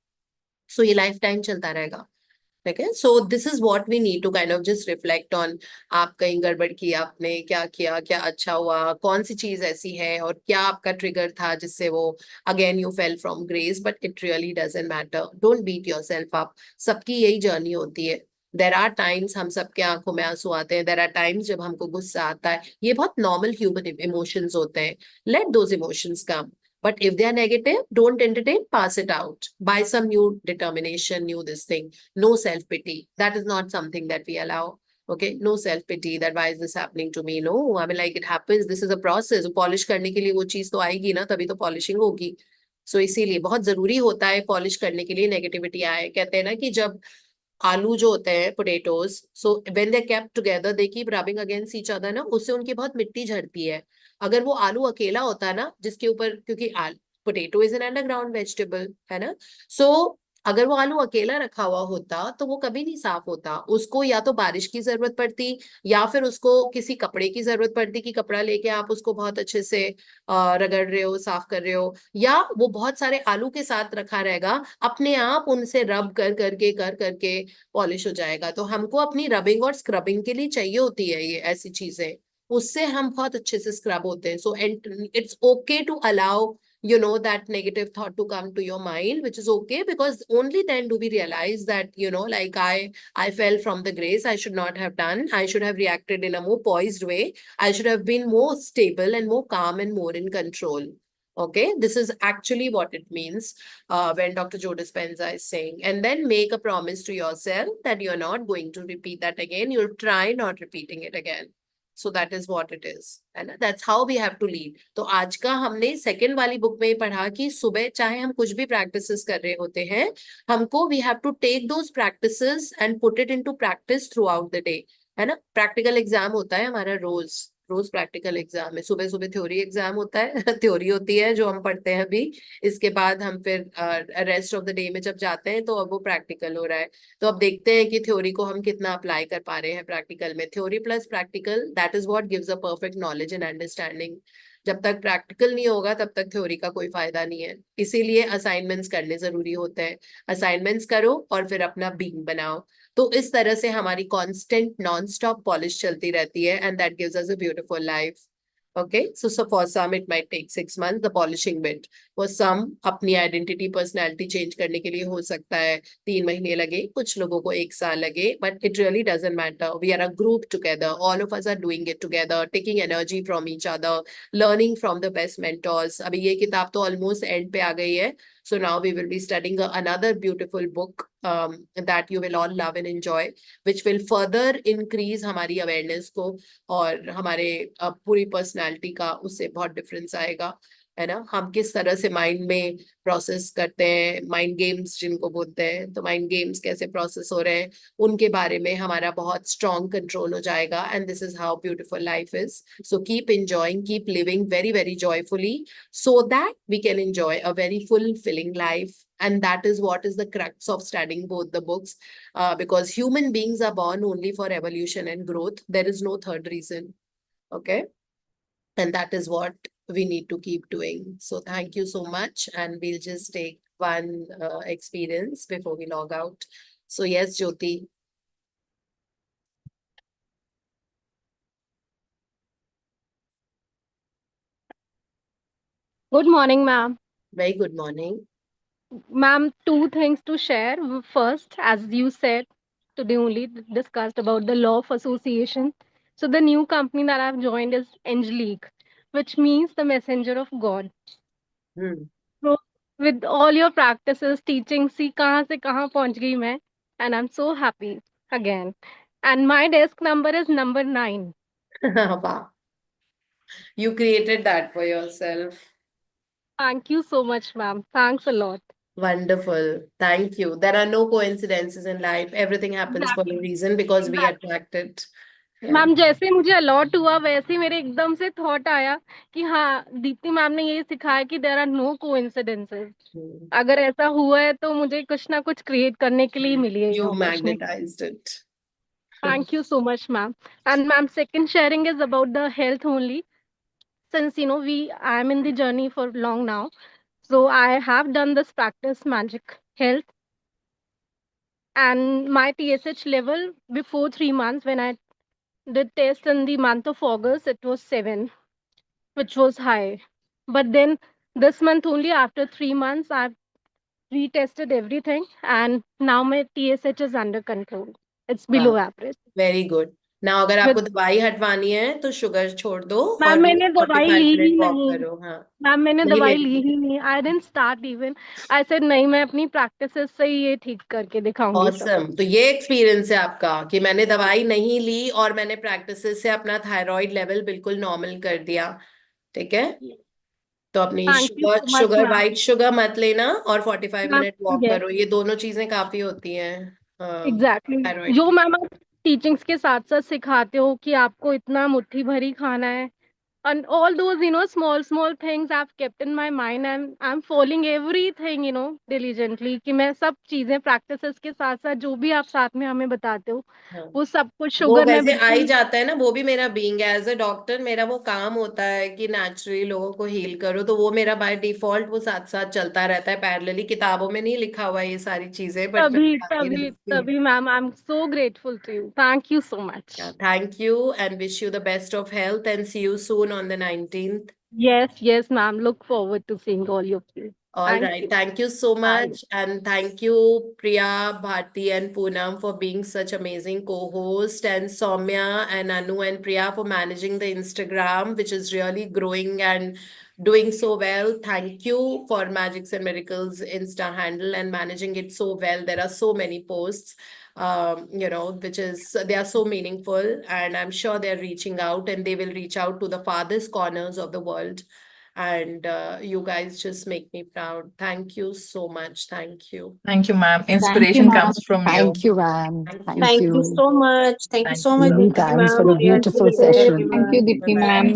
So ये lifetime चलता रहेगा. ठीक है? So this is what we need to kind of just reflect on. आप कहीं गड़बड़ की, आपने क्या किया, क्या अच्छा हुआ, कौन सी चीज ऐसी है, और क्या आपका ट्रिगर था जिससे वो again you fell from grace, but it really doesn't matter. Don't beat yourself up. सबकी यही जर्नी होती है. There are times हम सबके आंखों में आंसू आते हैं. There are times जब हमको गुस्सा आता है. ये बहुत normal human emotions होते हैं. Let those emotions come. But if they are negative, don't entertain, pass it out. Buy some new determination, new this thing. No self-pity. That is not something that we allow. Okay, no self-pity that why is this happening to me? No, I mean, like, it happens. This is a process. Polish करने के लिए वो चीज तो आएगी ना, तभी तो polishing होगी. So इसीलिए बहुत जरूरी होता है polish करने के लिए negativity आए. कहते हैं ना कि जब आलू जो होते हैं potatoes, so when they're kept together, they keep rubbing against each other ना, उससे उनकी बहुत मिट्टी झड़ती है. अगर वो आलू अकेला होता ना, जिसके ऊपर, क्योंकि potato is an underground vegetable, है ना? सो अगर वो आलू अकेला रखा हुआ होता तो वो कभी नहीं साफ होता. उसको या तो बारिश की जरूरत पड़ती, या फिर उसको किसी कपड़े की जरूरत पड़ती कि कपड़ा लेके आप उसको बहुत अच्छे से रगड़ रहे हो, साफ कर रहे हो, या वो बहुत सारे आलू के साथ रखा रहेगा, अपने आप उनसे रब कर करके पॉलिश हो जाएगा. तो हमको अपनी रबिंग और स्क्रबिंग के लिए चाहिए होती है ये ऐसी चीजें, उससे हम बहुत अच्छे से स्क्रब होते हैं. So it's okay to allow that negative thought to come to your mind, which is okay, because only then do we realize that, like I fell from the grace. I should not have done. I should have reacted in a more poised way. I should have been more stable and more calm and more in control. Okay, this is actually what it means when Dr. Joe Dispenza is saying. And then make a promise to yourself that you're not going to repeat that again. You'll try not repeating it again. So that is what it is, है ना? That's how we have to lead. तो आज का हमने second वाली book में पढ़ा कि सुबह चाहे हम कुछ भी प्रैक्टिसेस कर रहे होते हैं, हमको we have to take those practices and put it into practice throughout the day, है ना? प्रैक्टिकल एग्जाम होता है हमारा रोज प्रैक्टिकल एग्जाम है. सुबह सुबह थ्योरी एग्जाम होता है थ्योरी होती है जो हम पढ़ते हैं अभी. इसके बाद हम फिर रेस्ट ऑफ द डे में जब जाते हैं तो अब वो प्रैक्टिकल हो रहा है. तो अब देखते हैं कि थ्योरी को हम कितना अप्लाई कर पा रहे हैं प्रैक्टिकल में. Theory plus practical, that is what gives a perfect knowledge and understanding. जब तक प्रैक्टिकल नहीं होगा तब तक थ्योरी का कोई फायदा नहीं है. इसीलिए असाइनमेंट्स करने जरूरी होते हैं. असाइनमेंट्स करो और फिर अपना बीइंग बनाओ. तो इस तरह से हमारी कांस्टेंट नॉन स्टॉप पॉलिश चलती रहती है, and that gives us a beautiful life. Okay, so for some it might take 6 months, the polishing bit. For some अपनी आइडेंटिटी पर्सनैलिटी चेंज करने के लिए हो सकता है 3 महीने लगे, कुछ लोगों को 1 साल लगे, but it really doesn't matter. We are a group together. All of us are doing it together, taking energy from each other, learning from the best mentors. अभी ये किताब तो almost end पे आ गई है. So now we will be studying another beautiful book that you will all love and enjoy, which will further increase हमारी awareness को, और हमारे पूरी personality का उससे बहुत difference आएगा, है ना. हम किस तरह से माइंड में प्रोसेस करते हैं, माइंड गेम्स जिनको बोलते हैं, तो माइंड गेम्स कैसे प्रोसेस हो रहे हैं उनके बारे में हमारा बहुत स्ट्रॉन्ग कंट्रोल हो जाएगा. And this is how beautiful life is. So keep enjoying, keep living very very joyfully, so that we can enjoy a very fulfilling life. And that is what is the crux of studying both the books, because human beings are born only for evolution and growth. There is no third reason. Okay. And that is what we need to keep doing. So thank you so much. And we'll just take one experience before we log out. So yes, Jyoti. Good morning, ma'am. Very good morning. Ma'am, two things to share. First, as you said, today only discussed about the law of association. So the new company that I've joined is Angelique, which means the messenger of God. So with all your practices, teaching, see kahan se kahan pahunch gayi main, and I'm so happy again. And my desk number is number 9. Wow. You created that for yourself. Thank you so much, ma'am. Thanks a lot. Wonderful. Thank you. There are no coincidences in life. Everything happens for a reason because we attract it. Yeah. Ma'am जैसे मुझे allot हुआ वैसे ही मेरे एकदम से thought आया कि हाँ दीप्ति मैम ने ये सिखाया कि देयर आर नो कोइंसिडेंसेस. अगर ऐसा हुआ है तो मुझे कुछ ना कुछ क्रिएट करने के लिए मिली है ये You opportunity. magnetized it. Thank you so much, ma'am. And ma'am, second sharing is about the health only. Since I am in the journey for long now, so I have done this practice magic health, and my TSH level before 3 months when I did test in the month of August, it was 7, which was high. But then this month only, after 3 months, I've retested everything, and now my TSH is under control. It's below average. Very good. Now अगर आपको With- दवाई हटवानी है तो sugar छोड़ दो ma'am और मैंने दवाई 45 ली ही मिनट वॉक नहीं. करो. हाँ, मैम मैंने नहीं दवाई ले ली ही नहीं. I didn't start even. I said नहीं, मैं अपनी प्रैक्टिसेस से ही ये ठीक करके दिखाऊंगी सब. Awesome. तो ये एक्सपीरियंस है आपका कि मैंने दवाई नहीं ली और मैंने प्रैक्टिसेस से अपना थायराइड लेवल बिल्कुल नॉर्मल कर दिया. ठीक है. तो अपनी Thank you so much, sugar ma'am. White sugar मत लेना और 45 Ma'am, मिनट वॉक yes, करो. ये दोनों चीजें काफी होती हैं exactly. थायराइड जो की. मैम आप टीचिंग्स के साथ साथ सिखाते हो कि आपको इतना मुट्ठी भरी खाना है, and all those small things I've kept in my mind, and I'm following everything diligently कि मैं सब चीजें प्रैक्टिसेस के साथ साथ जो भी आप साथ में हमें बताते हो वो सब कुछ वो शुगर में वैसे आ ही बिल्कुल. जाता है ना. वो भी मेरा बीइंग एज अ डॉक्टर, मेरा वो काम होता है कि नेचुरली लोगों को हील करो. तो वो मेरा बाय डिफॉल्ट वो साथ साथ चलता रहता है पैरेलली. किताबों में नहीं लिखा हुआ ये सारी चीजें, बट मैं तभी बताती तभी रहती हूँ. तभी ma'am, I am so grateful to you. Thank you so much. Thank you and wish you the best of health and see you soon on the 19th. Yes ma'am, look forward to seeing all of you. All Thank right. you. Thank you so Bye. much. And thank you, Priya, Bharti, and Poonam for being such amazing co-host, and Soumya and Anu and Priya for managing the Instagram, which is really growing and doing so well. Thank you for Magics and Miracles Insta handle and managing it so well. There are so many posts, they are so meaningful, and I'm sure they're reaching out and they will reach out to the farthest corners of the world. And you guys just make me proud. Thank you so much. Thank you. Thank you, ma'am. Inspiration ma'am. comes from you. Thank you, ma'am. Thank Thank Thank you you. so much. Thank you Thank so you. much, Many Dipti thanks ma'am, for a for your beautiful insights, session. everyone. Thank you, Dipti ma'am.